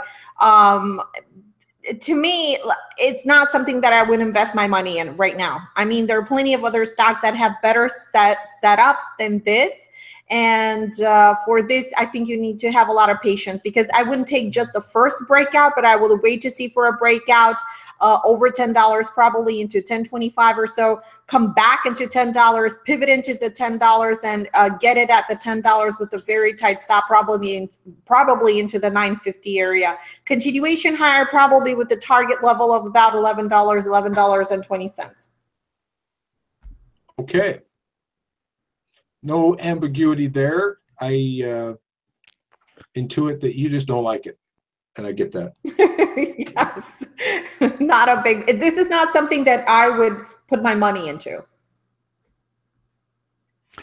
to me, it's not something that I would invest my money in right now. I mean, there are plenty of other stocks that have better setups than this. And for this, I think you need to have a lot of patience, because I wouldn't take just the first breakout, but I will wait to see for a breakout over $10, probably into $10.25 or so, come back into $10, pivot into the $10 and get it at the $10 with a very tight stop, probably into the $9.50 area. Continuation higher, probably with the target level of about $11.20. Okay. No ambiguity there. I intuit that you just don't like it, and I get that. Yes, not a big. This is not something that I would put my money into.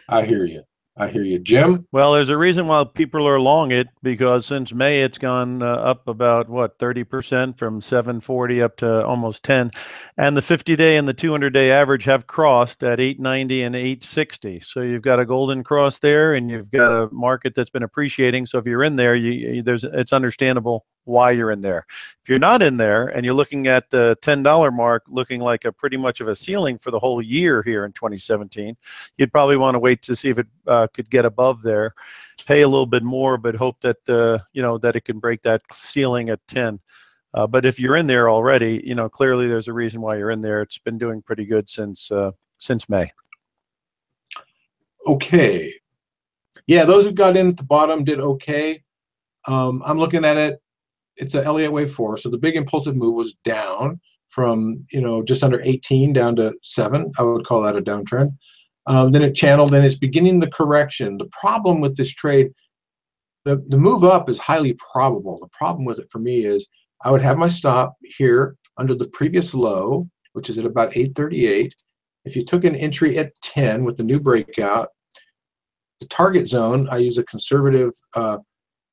I hear you. I hear you. Jim? Well, there's a reason why people are long it, because since May it's gone up about what 30% from 740 up to almost 10, and the 50-day and the 200-day average have crossed at 890 and 860. So you've got a golden cross there, and you've got a market that's been appreciating. So if you're in there, it's understandable why you're in there. If you're not in there and you're looking at the $10 mark, looking like a pretty much of a ceiling for the whole year here in 2017, you'd probably want to wait to see if it could get above there, pay a little bit more, but hope that that it can break that ceiling at 10. But if you're in there already, clearly there's a reason why you're in there. It's been doing pretty good since May. Okay. Yeah, those who got in at the bottom did okay. I'm looking at it. It's a Elliott wave 4, so the big impulsive move was down from just under 18 down to 7. I would call that a downtrend. Then it channeled, and it's beginning the correction. The problem with this trade, the move up is highly probable. The problem with it for me is I would have my stop here under the previous low, which is at about 838. If you took an entry at 10 with the new breakout, the target zone, I use a conservative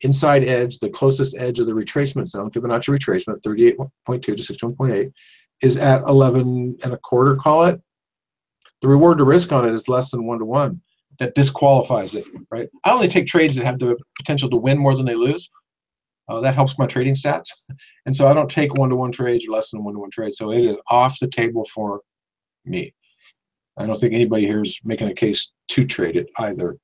inside edge, the closest edge of the retracement zone, Fibonacci retracement, 38.2 to 61.8, is at 11.25, call it. The reward to risk on it is less than 1-to-1. That disqualifies it, right? I only take trades that have the potential to win more than they lose. That helps my trading stats. And so I don't take 1-to-1 trades or less than 1-to-1 trades. So it is off the table for me. I don't think anybody here is making a case to trade it either.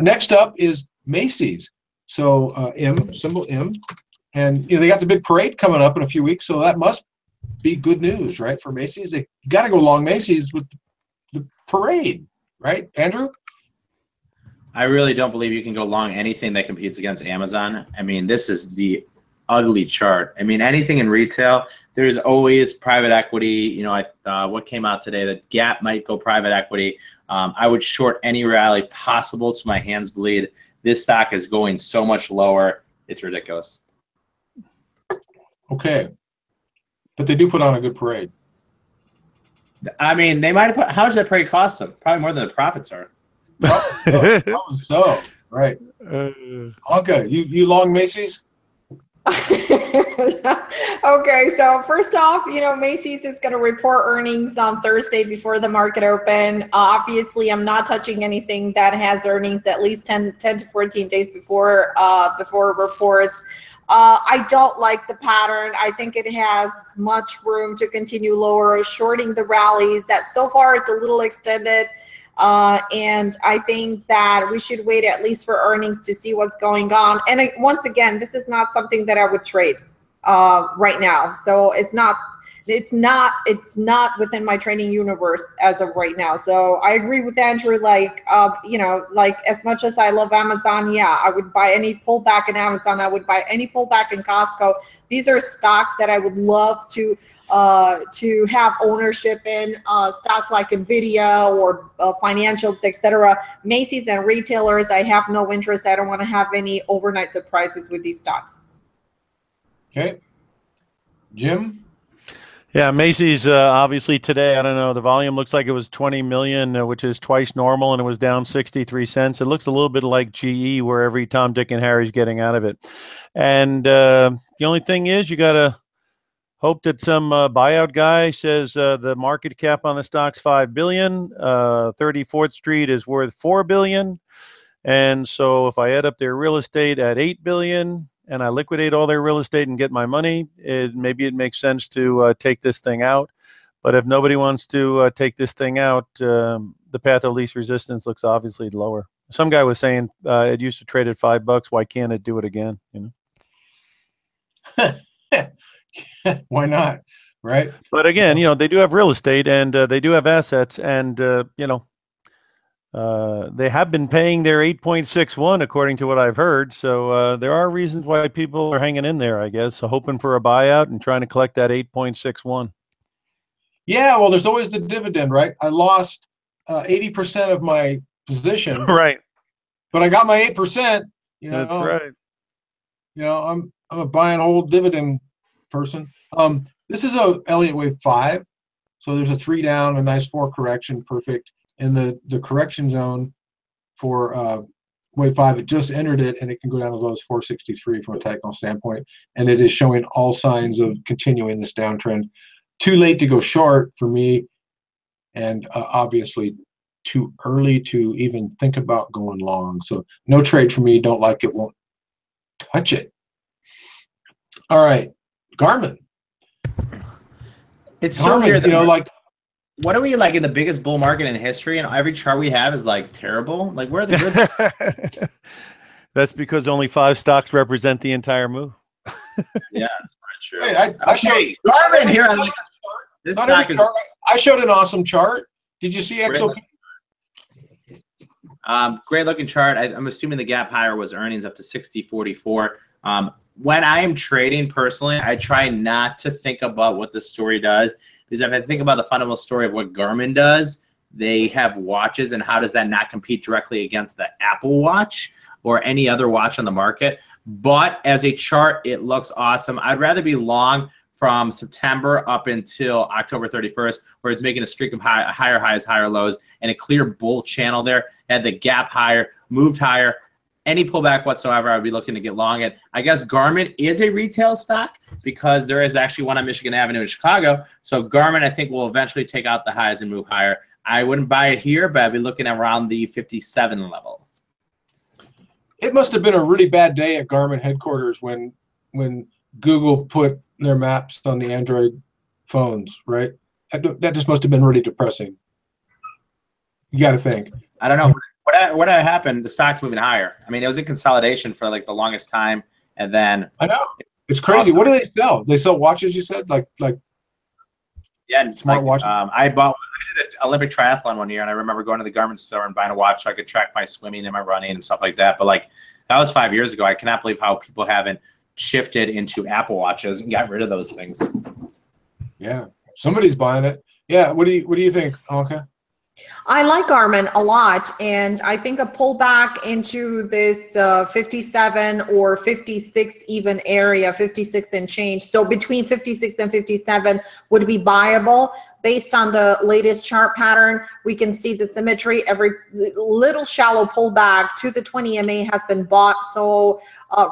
Next up is Macy's. So M, symbol M. And they got the big parade coming up in a few weeks, so that must be good news, right, for Macy's. They got to go long Macy's with the parade, right, Andrew? I really don't believe you can go long anything that competes against Amazon. I mean, this is the ugly chart. I mean, anything in retail, there's always private equity. What came out today, that Gap might go private equity. I would short any rally possible so my hands bleed. This stock is going so much lower. It's ridiculous. Okay. But they do put on a good parade. I mean, they might have put, how much that parade cost them? Probably more than the profits are. Probably so. Right. Anka, you long Macy's? Okay, so first off, Macy's is going to report earnings on Thursday before the market open. Obviously, I'm not touching anything that has earnings at least 10 to 14 days before reports. I don't like the pattern. I think it has much room to continue lower, shorting the rallies. That so far it's a little extended. And I think that we should wait at least for earnings to see what's going on. And once again, this is not something that I would trade right now. So it's not within my trading universe as of right now. So I agree with Andrew, like as much as I love Amazon, yeah, I would buy any pullback in Amazon. I would buy any pullback in Costco. These are stocks that I would love to have ownership in, stocks like Nvidia or financials, etc. Macy's and retailers, I have no interest. I don't want to have any overnight surprises with these stocks. Okay. Jim? Yeah, Macy's, obviously today, I don't know, the volume looks like it was 20 million, which is twice normal, and it was down 63 cents. It looks a little bit like GE, where every Tom, Dick, and Harry's getting out of it. And the only thing is, you got to hope that some buyout guy says the market cap on the stock's $5 billion. 34th Street is worth $4 billion. And so if I add up their real estate at $8 billion, and I liquidate all their real estate and get my money, maybe it makes sense to take this thing out. But if nobody wants to take this thing out, the path of least resistance looks obviously lower. Some guy was saying it used to trade at $5. Why can't it do it again? Why not? Right. But again, they do have real estate, and they do have assets, and they have been paying their 8.61 according to what I've heard. So there are reasons why people are hanging in there, I guess, hoping for a buyout and trying to collect that 8.61. Yeah, well, there's always the dividend, right? I lost 80% of my position, right? But I got my 8%. That's right. I'm a buy and hold dividend person. This is a Elliott wave 5, so there's a 3 down, a nice 4 correction, perfect. And the correction zone for wave 5. It just entered it, and it can go down as low as 463 from a technical standpoint, and it is showing all signs of continuing this downtrend. Too late to go short for me, and obviously too early to even think about going long. So no trade for me. Don't like it, won't touch it. All right, Garmin. It's so Garmin, weird. You know, like, what are we like in the biggest bull market in history, and every chart we have is like terrible? Like, where are the good? That's because only 5 stocks represent the entire move. Yeah, that's true. Hey, I showed Garmin here. I like this not stock every chart. I showed an awesome chart. Did you see XOP? Great looking chart. I'm assuming the gap higher was earnings up to 60.44. When I am trading personally, I try not to think about what the story does, because if I think about the fundamental story of what Garmin does, they have watches, and how does that not compete directly against the Apple Watch or any other watch on the market? But as a chart, it looks awesome. I'd rather be long from September up until October 31st, where it's making a streak of higher highs, higher lows, and a clear bull channel there. Had the gap higher, moved higher. Any pullback whatsoever, I would be looking to get long it. I guess Garmin is a retail stock because there is actually one on Michigan Avenue in Chicago. So Garmin, I think, will eventually take out the highs and move higher. I wouldn't buy it here, but I'd be looking around the 57 level. It must have been a really bad day at Garmin headquarters when Google put their maps on the Android phones, right? That just must have been really depressing. You got to think. I don't know. What happened? The stock's moving higher. I mean, it was in consolidation for like the longest time, and then I know it's crazy. What do they sell? They sell watches. You said like yeah, smart watches. I did an Olympic triathlon one year, and I remember going to the Garmin store and buying a watch so I could track my swimming and my running and stuff like that. But like that was 5 years ago. I cannot believe how people haven't shifted into Apple Watches and got rid of those things. Yeah, somebody's buying it. Yeah, what do you think, Anka? I like Garmin a lot, and I think a pullback into this 57 or 56 even area, 56 and change. So between 56 and 57 would be buyable. Based on the latest chart pattern, we can see the symmetry. Every little shallow pullback to the 20 MA has been bought. So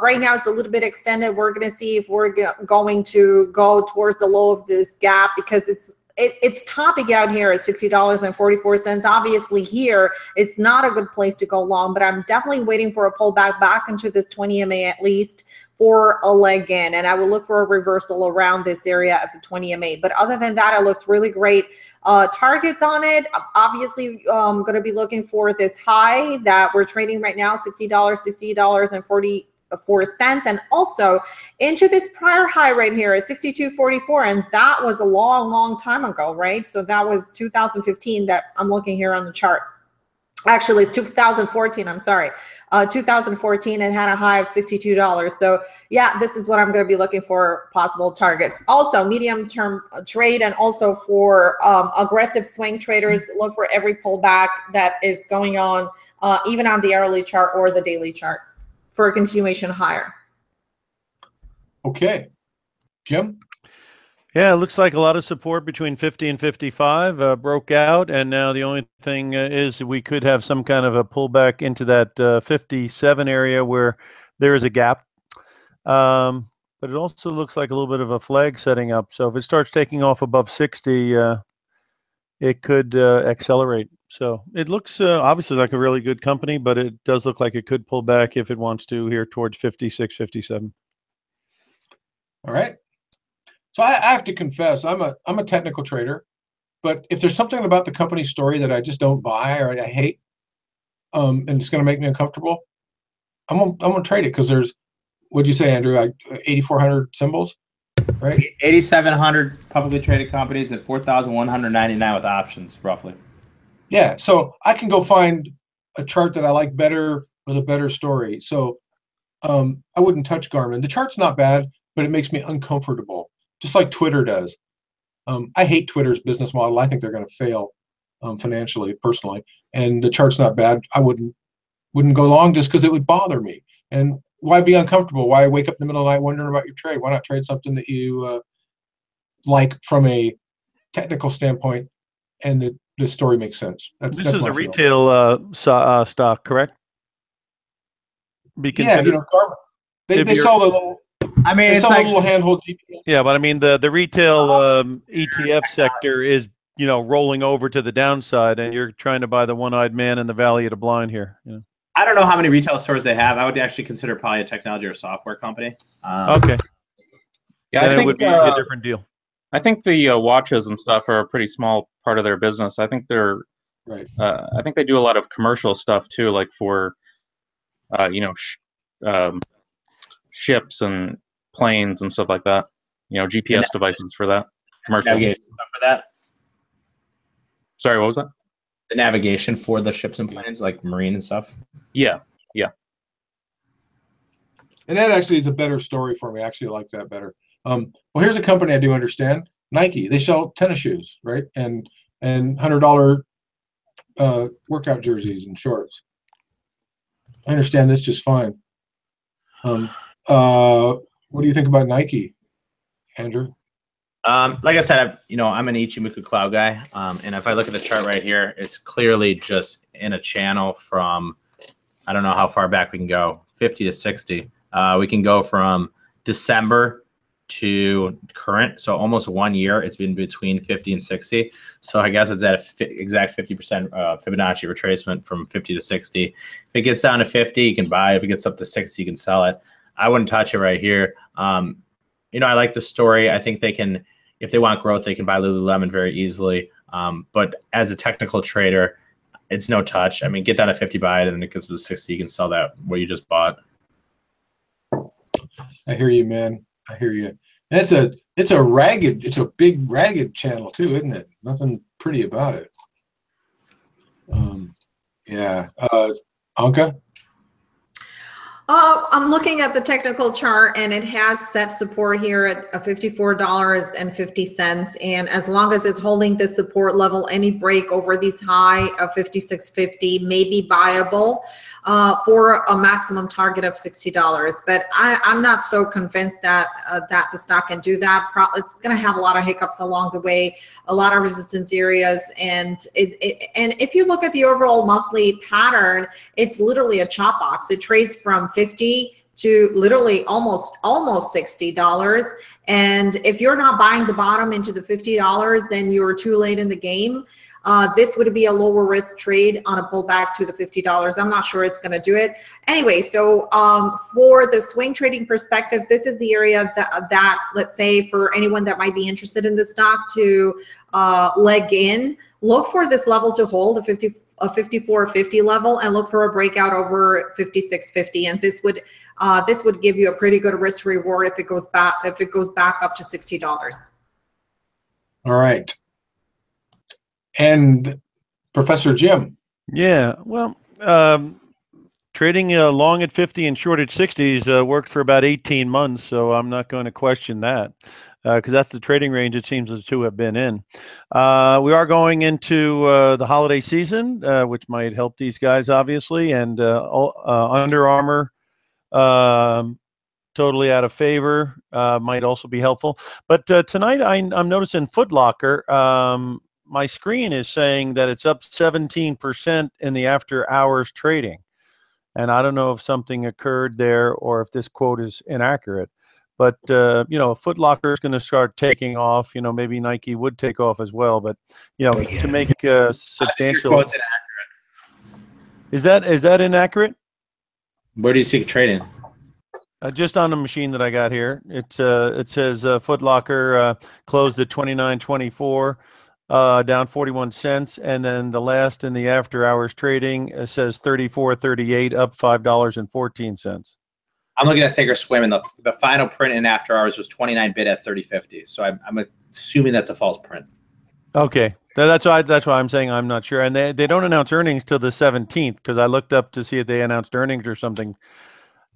right now it's a little bit extended. We're going to see if we're going to go towards the low of this gap, because it's topping out here at $60.44. Obviously here, it's not a good place to go long, but I'm definitely waiting for a pullback back into this 20 MA at least for a leg in, and I will look for a reversal around this area at the 20 MA. But other than that, it looks really great. Targets on it, obviously I'm going to be looking for this high that we're trading right now, $60.44, and also into this prior high right here at 62.44, and that was a long time ago, right? So that was 2015 that I'm looking here on the chart. Actually, it's 2014, I'm sorry. 2014, it had a high of $62. So yeah, this is what I'm going to be looking for, possible targets. Also, medium-term trade, and also for aggressive swing traders, look for every pullback that is going on, even on the hourly chart or the daily chart, for a continuation higher. Okay. Jim? Yeah, it looks like a lot of support between 50 and 55 broke out, and now the only thing is we could have some kind of a pullback into that 57 area where there is a gap. But it also looks like a little bit of a flag setting up. So if it starts taking off above 60, it could accelerate. So it looks obviously like a really good company, but it does look like it could pull back if it wants to here towards 56, 57. All right. So I have to confess, I'm a technical trader, but if there's something about the company story that I just don't buy or I hate, and it's going to make me uncomfortable, I'm gonna trade it, because there's, what'd you say, Andrew? Like 8,400 symbols, right? 8,700 publicly traded companies and 4,199 with options, roughly. Yeah. So I can go find a chart that I like better with a better story. So I wouldn't touch Garmin. The chart's not bad, but it makes me uncomfortable, just like Twitter does. I hate Twitter's business model. I think they're going to fail financially, personally. And the chart's not bad. I wouldn't go long just because it would bother me. And why be uncomfortable? Why wake up in the middle of the night wondering about your trade? Why not trade something that you like from a technical standpoint, and that this story makes sense. This that's is my a feeling. retail stock, correct? Be Yeah, considered. Garmin. They sell the little. I mean, They it's sell like a little handheld GPS. Yeah, but I mean the retail ETF sector is rolling over to the downside, and you're trying to buy the one-eyed man in the valley of the blind here. Yeah. I don't know how many retail stores they have. I would actually consider probably a technology or software company. Okay. Yeah, Then I it think would be a different deal. I think the watches and stuff are a pretty small part of their business. I think they're Right. I think they do a lot of commercial stuff too, like for ships and planes and stuff like that. GPS devices for that commercial. Navigation for that. Sorry, what was that? The navigation for the ships and planes, like marine and stuff. Yeah. And that actually is a better story for me. I actually like that better. Well, here's a company I do understand. Nike. They sell tennis shoes, right? And $100 workout jerseys and shorts. I understand this just fine. What do you think about Nike, Andrew? Like I said, I'm an Ichimoku cloud guy, and if I look at the chart right here, it's clearly just in a channel from, I don't know how far back we can go, 50 to 60. We can go from December to current, so almost 1 year. It's been between 50 and 60. So I guess it's at exact 50% Fibonacci retracement from 50 to 60. If it gets down to 50, you can buy. If it gets up to 60, you can sell it. I wouldn't touch it right here. I like the story. I think they can, if they want growth, they can buy Lululemon very easily. But as a technical trader, it's no touch. I mean, get down to 50, buy it, and then it gets to 60, you can sell that what you just bought. I hear you, man. I hear you. It's a big ragged channel too, isn't it? Nothing pretty about it. Yeah. Anka? I'm looking at the technical chart, and it has set support here at $54.50. And as long as it's holding the support level, any break over these high of $56.50 may be viable for a maximum target of $60. But I'm not so convinced that that the stock can do that. It's going to have a lot of hiccups along the way, a lot of resistance areas, and and if you look at the overall monthly pattern, it's literally a chop box. It trades from 50 to literally almost $60. And if you're not buying the bottom into the $50, then you're too late in the game. This would be a lower risk trade on a pullback to the $50. I'm not sure it's going to do it. Anyway, so for the swing trading perspective, this is the area that let's say for anyone that might be interested in the stock to leg in, look for this level to hold, a 54.50 level, and look for a breakout over 56.50. And this would give you a pretty good risk reward if it goes back up to $60. All right. And Professor Jim. Yeah, well, trading long at 50 and short at 60s worked for about 18 months, so I'm not going to question that because that's the trading range it seems the two have been in. We are going into the holiday season, which might help these guys, obviously, and Under Armour totally out of favor might also be helpful. But tonight I'm noticing Foot Locker. My screen is saying that it's up 17% in the after hours trading. And I don't know if something occurred there or if this quote is inaccurate. But, Foot Locker is going to start taking off. Maybe Nike would take off as well. But, to make substantial. Quote's inaccurate. Is that inaccurate? Where do you see it trading? Just on the machine that I got here. It says Foot Locker closed at $29.24. Down 41 cents, and then the last in the after hours trading says 34.38, up $5.14. I'm looking at Thinkorswim, and the final print in after hours was 29 bid at 30.50. So I'm assuming that's a false print. Okay, that's why I'm saying I'm not sure, and they don't announce earnings till the 17th because I looked up to see if they announced earnings or something.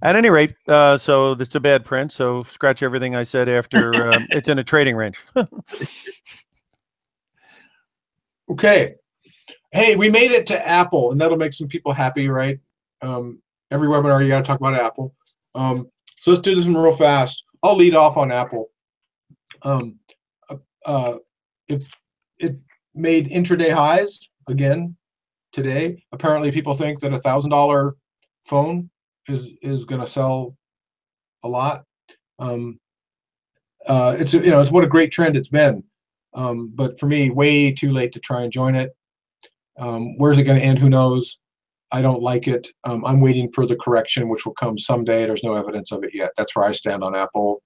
At any rate, so it's a bad print. So scratch everything I said after. It's in a trading range. Okay. Hey, we made it to Apple, and that'll make some people happy, right? Every webinar, you got to talk about Apple. So let's do this one real fast. I'll lead off on Apple. made intraday highs again today. Apparently, people think that $1,000 phone is going to sell a lot. It's it's what a great trend it's been. But for me, way too late to try and join it. Where's it going to end? Who knows? I don't like it. I'm waiting for the correction, which will come someday. There's no evidence of it yet. That's where I stand on Apple.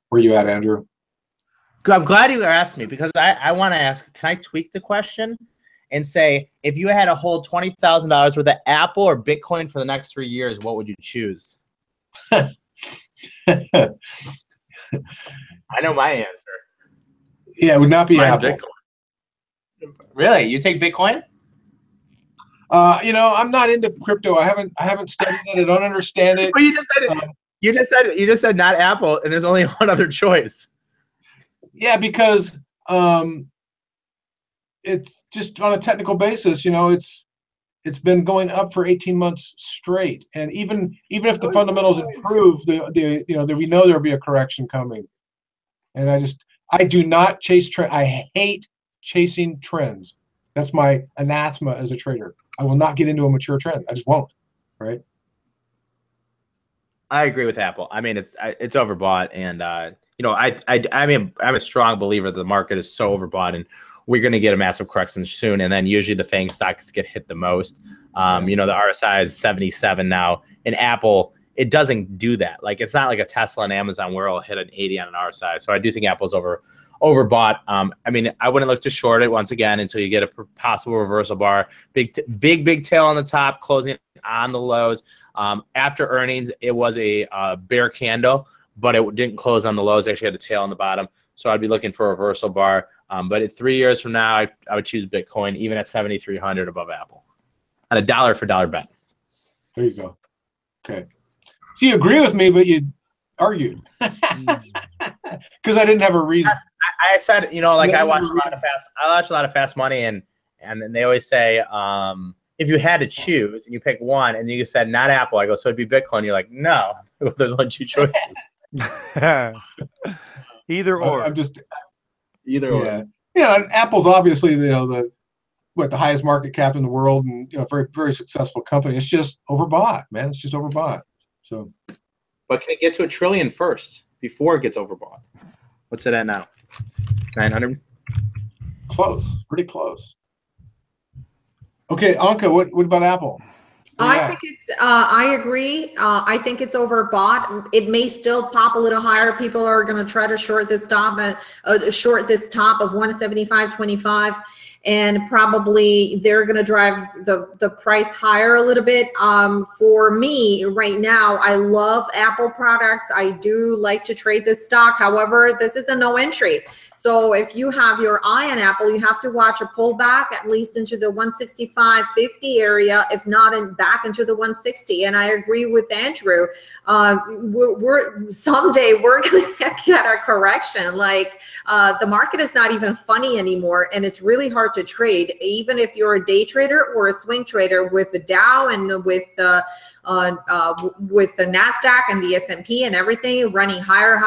Where you at, Andrew? I'm glad you asked me, because I want to ask, can I tweak the question and say, if you had to hold $20,000 worth of Apple or Bitcoin for the next 3 years, what would you choose? I know my answer. Yeah, it would not be Apple. Bitcoin. Really? You take Bitcoin? I'm not into crypto. I haven't studied it. I don't understand it. But you just said it. You just said not Apple, and there's only one other choice. Yeah, because it's just on a technical basis. It's been going up for 18 months straight, and even if the fundamentals improve, we know there'll be a correction coming. And I do not chase trend. I hate chasing trends. That's my anathema as a trader. I will not get into a mature trend. I just won't. Right. I agree with Apple. I mean, it's overbought, and I'm a strong believer that the market is so overbought, and we're going to get a massive correction soon. And then usually the FANG stocks get hit the most. The RSI is 77 now. In Apple, it doesn't do that. Like, it's not like a Tesla and Amazon where it'll hit an 80 on an RSI. So I do think Apple's overbought. I mean, I wouldn't look to short it once again until you get a possible reversal bar. Big tail on the top, closing on the lows. After earnings, it was a bear candle, but it didn't close on the lows. It actually had a tail on the bottom. So I'd be looking for a reversal bar. But at 3 years from now, I would choose Bitcoin, even at 7,300 above Apple. At a dollar for dollar bet. There you go. Okay. So you agree with me, but you argued. Because I didn't have a reason. I said, I watch a lot of fast money, and then they always say, if you had to choose and you pick one and you said not Apple, I go, so it'd be Bitcoin. You're like, no, there's only two choices. Either or. I'm just either or. And Apple's obviously the highest market cap in the world, and very, very successful company. It's just overbought, man. It's just overbought. So, but can it get to $1 trillion first before it gets overbought? What's it at now? 900. Close, pretty close. Okay, Anka, what about Apple? I think it's, I agree. I think it's overbought. It may still pop a little higher. People are going to try to short this top of 175.25, and probably they're going to drive the price higher a little bit. For me right now, I love Apple products. I do like to trade this stock. However, this is a no entry. So if you have your eye on Apple, you have to watch a pullback at least into the 165.50 area, if not back into the 160. And I agree with Andrew. Someday we're going to get a correction. Like the market is not even funny anymore, and it's really hard to trade, even if you're a day trader or a swing trader, with the Dow and with the NASDAQ and the S&P and everything running higher,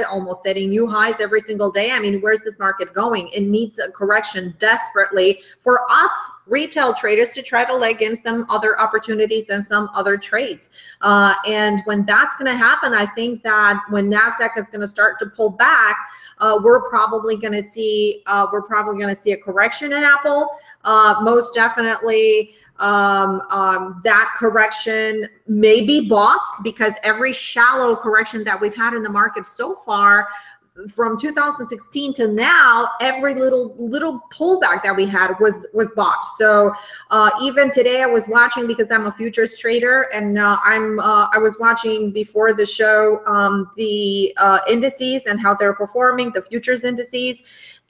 almost setting new highs every single day. I mean, where's this market going? It needs a correction desperately for us retail traders to try to leg in some other opportunities and some other trades. And when that's going to happen, I think that when NASDAQ is going to start to pull back, we're probably going to see a correction in Apple. Most definitely. That correction may be bought, because every shallow correction that we've had in the market so far from 2016 to now, every little pullback that we had was bought. So even today I was watching, because I'm a futures trader, and I was watching before the show the indices and how they're performing, the futures indices.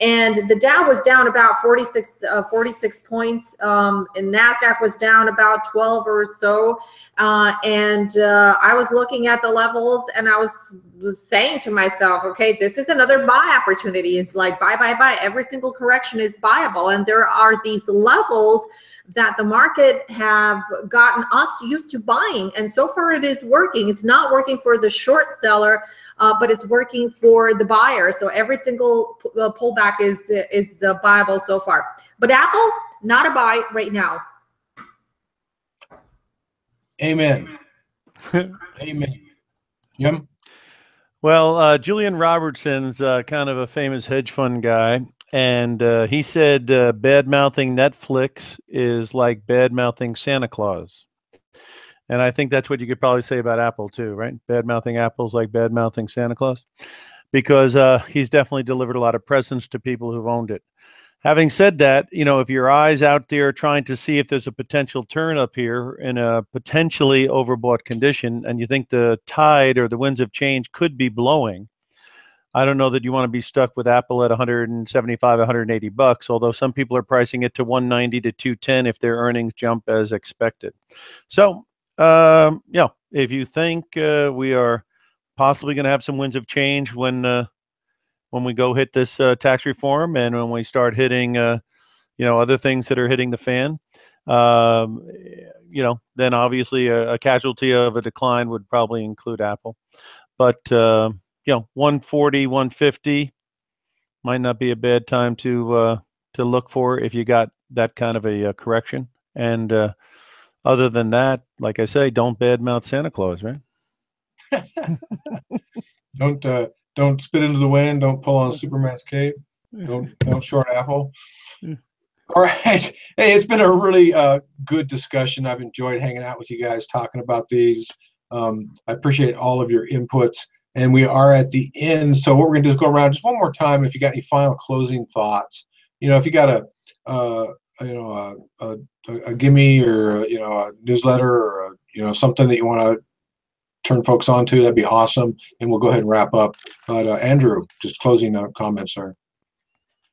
And the Dow was down about 46 points, and NASDAQ was down about 12 or so. And I was looking at the levels, and I was saying to myself, okay, this is another buy opportunity. It's like buy. Every single correction is buyable. And there are these levels that the market have gotten us used to buying. And so far it is working. It's not working for the short seller. but it's working for the buyer. So every single pullback is viable so far. But Apple, not a buy right now. Amen. Amen. Jim? Well, Julian Robertson's kind of a famous hedge fund guy, and he said bad-mouthing Netflix is like bad-mouthing Santa Claus. And I think that's what you could probably say about Apple too, right? Bad-mouthing Apple's like bad-mouthing Santa Claus, because he's definitely delivered a lot of presents to people who've owned it. Having said that, you know, if your eye's out there trying to see if there's a potential turn up here in a potentially overbought condition, and you think the tide or the winds of change could be blowing, I don't know that you want to be stuck with Apple at 175, 180 bucks, although some people are pricing it to 190 to 210 if their earnings jump as expected. So, yeah, if you think we are possibly going to have some winds of change when we go hit this tax reform, and when we start hitting, you know, other things that are hitting the fan, you know, then obviously a casualty of a decline would probably include Apple. But, you know, 140, 150 might not be a bad time to look for if you got that kind of a correction. And other than that, like I say, don't badmouth Santa Claus, right? Don't spit into the wind. Don't pull on Superman's cape. Don't short Apple. All right. Hey, it's been a really good discussion. I've enjoyed hanging out with you guys, talking about these. I appreciate all of your inputs. And we are at the end. So what we're going to do is go around just one more time. If you got any final closing thoughts, you know, if you got a gimme, or you know, a newsletter, or you know, something that you want to turn folks on to, that'd be awesome. And we'll go ahead and wrap up. But Andrew, just closing comments, sir.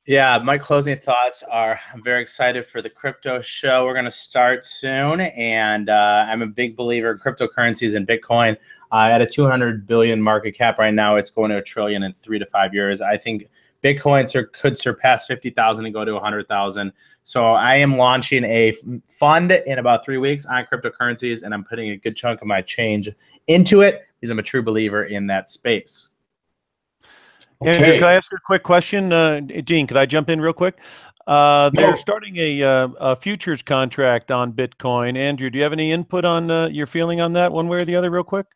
Yeah, my closing thoughts are, I'm very excited for the crypto show. We're going to start soon, and I'm a big believer in cryptocurrencies and Bitcoin. At a 200 billion market cap right now, it's going to $1 trillion in 3 to 5 years. I think Bitcoin could surpass 50,000 and go to 100,000. So I am launching a fund in about 3 weeks on cryptocurrencies, and I'm putting a good chunk of my change into it because I'm a true believer in that space. Okay. Andrew, could I ask you a quick question? Gene, could I jump in real quick? They're starting a futures contract on Bitcoin. Andrew, do you have any input on your feeling on that, one way or the other, real quick?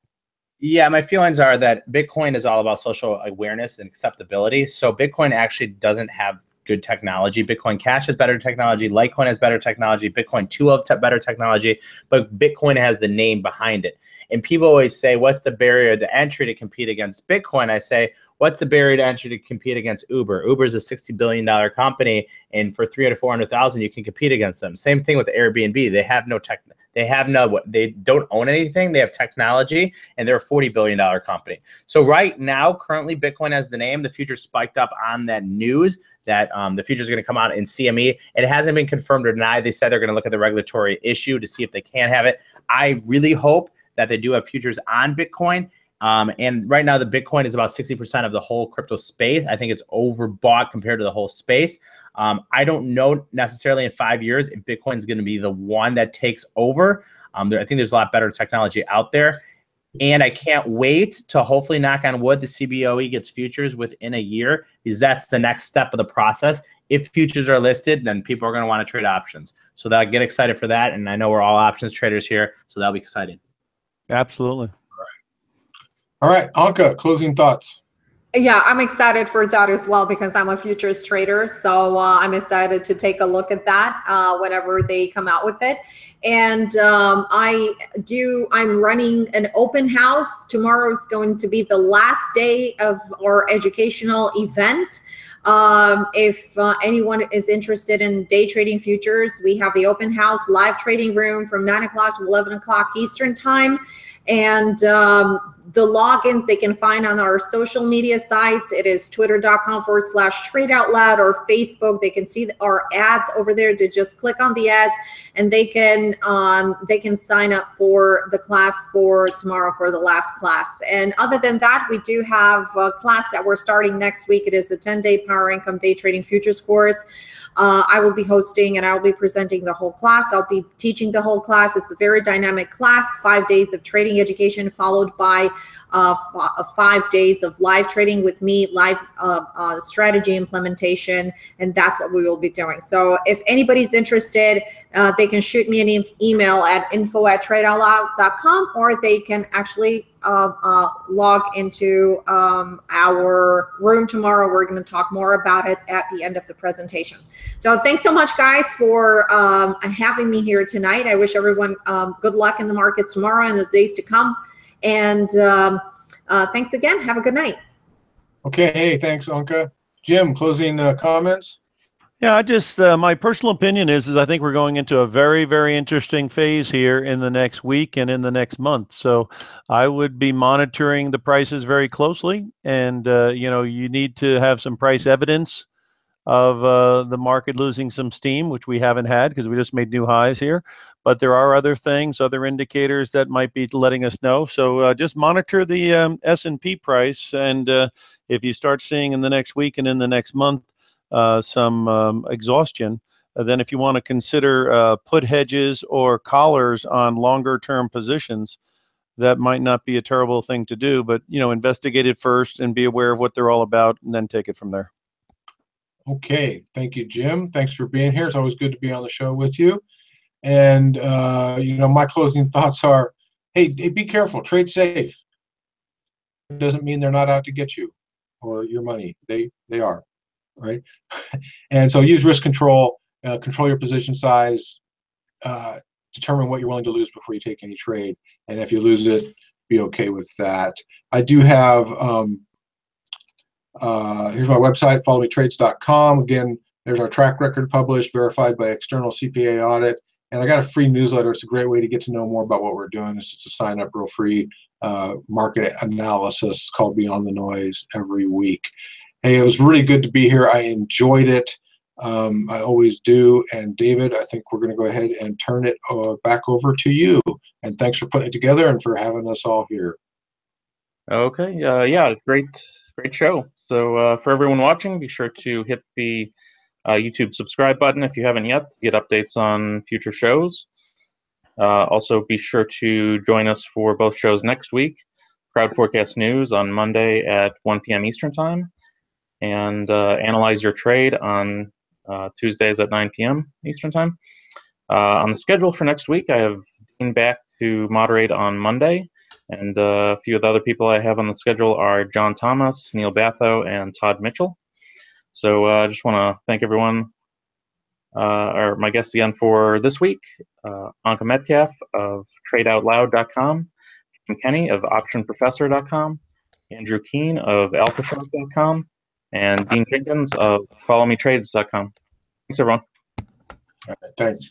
Yeah, my feelings are that Bitcoin is all about social awareness and acceptability. So Bitcoin actually doesn't have good technology. Bitcoin Cash has better technology. Litecoin has better technology. Bitcoin 2.0 has better technology. But Bitcoin has the name behind it. And people always say, what's the barrier to entry to compete against Bitcoin? I say, what's the barrier to entry to compete against Uber? Uber is a $60 billion company, and for 300 to 400,000, you can compete against them. Same thing with Airbnb. They have no tech. They don't own anything. They have technology, and they're a $40 billion company. So right now, currently, Bitcoin has the name. The future spiked up on that news that the future is going to come out in CME. It hasn't been confirmed or denied. They said they're going to look at the regulatory issue to see if they can have it. I really hope that they do have futures on Bitcoin. And right now, the Bitcoin is about 60% of the whole crypto space. I think it's overbought compared to the whole space. I don't know necessarily in 5 years if Bitcoin is going to be the one that takes over. I think there's a lot better technology out there. And I can't wait to hopefully, knock on wood, the CBOE gets futures within a year, because that's the next step of the process. If futures are listed, then people are going to want to trade options. So they'll get excited for that. And I know we're all options traders here, so that'll be exciting. Absolutely. All right, Anka, closing thoughts. Yeah, I'm excited for that as well, because I'm a futures trader. So I'm excited to take a look at that whenever they come out with it. And I'm running an open house. Tomorrow is going to be the last day of our educational event. If anyone is interested in day trading futures, we have the open house live trading room from 9 o'clock to 11 o'clock Eastern time. And the logins they can find on our social media sites. It is twitter.com/tradeoutloud or Facebook. They can see our ads over there. To just click on the ads, and they can sign up for the class for tomorrow for the last class. And other than that, we do have a class that we're starting next week. It is the 10-day Power Income Day Trading Futures course. I will be hosting and I will be presenting the whole class. I'll be teaching the whole class. It's a very dynamic class, 5 days of trading education followed by 5 days of live trading with me, live strategy implementation, and that's what we will be doing. So if anybody's interested, they can shoot me an email at info@tradeoutloud.com, or they can actually log into our room tomorrow. We're going to talk more about it at the end of the presentation. So thanks so much, guys, for having me here tonight. I wish everyone good luck in the markets tomorrow and the days to come. And thanks again. Have a good night. Okay. Hey, thanks, Anka. Jim, closing comments? Yeah, I just my personal opinion is I think we're going into a very, very interesting phase here in the next week and in the next month. So I would be monitoring the prices very closely, and you need to have some price evidence of the market losing some steam, which we haven't had because we just made new highs here. But there are other things, other indicators that might be letting us know. So just monitor the S&P price, and if you start seeing in the next week and in the next month some exhaustion, then if you want to consider put hedges or collars on longer term positions, that might not be a terrible thing to do. But investigate it first and be aware of what they're all about, and then take it from there. Okay, thank you, Jim. Thanks for being here. It's always good to be on the show with you. And my closing thoughts are, hey, be careful, trade safe. It doesn't mean they're not out to get you or your money. They are, right? And so use risk control, control your position size, determine what you're willing to lose before you take any trade. And if you lose it, be okay with that. I do have here's my website, followmetrades.com. Again, there's our track record published, verified by external CPA audit. And I got a free newsletter. It's a great way to get to know more about what we're doing. It's just a sign up real free market analysis called Beyond the Noise every week. Hey, it was really good to be here. I enjoyed it. I always do. And David, I think we're going to go ahead and turn it back over to you. And thanks for putting it together and for having us all here. Okay. Yeah, great show. So for everyone watching, be sure to hit the YouTube subscribe button if you haven't yet to get updates on future shows. Also, be sure to join us for both shows next week. Crowd Forecast News on Monday at 1 p.m. Eastern Time, and Analyze Your Trade on Tuesdays at 9 p.m. Eastern Time. On the schedule for next week, I have Keene back to moderate on Monday, and a few of the other people I have on the schedule are John Thomas, Neil Batho, and Todd Mitchell. So I just want to thank everyone, or my guests again for this week, Anka Metcalf of TradeOutLoud.com, Kenney of OptionProfessor.com, Andrew Keene of AlphaShark.com, and Dean Jenkins of FollowMeTrades.com. Thanks, everyone. All right, thanks.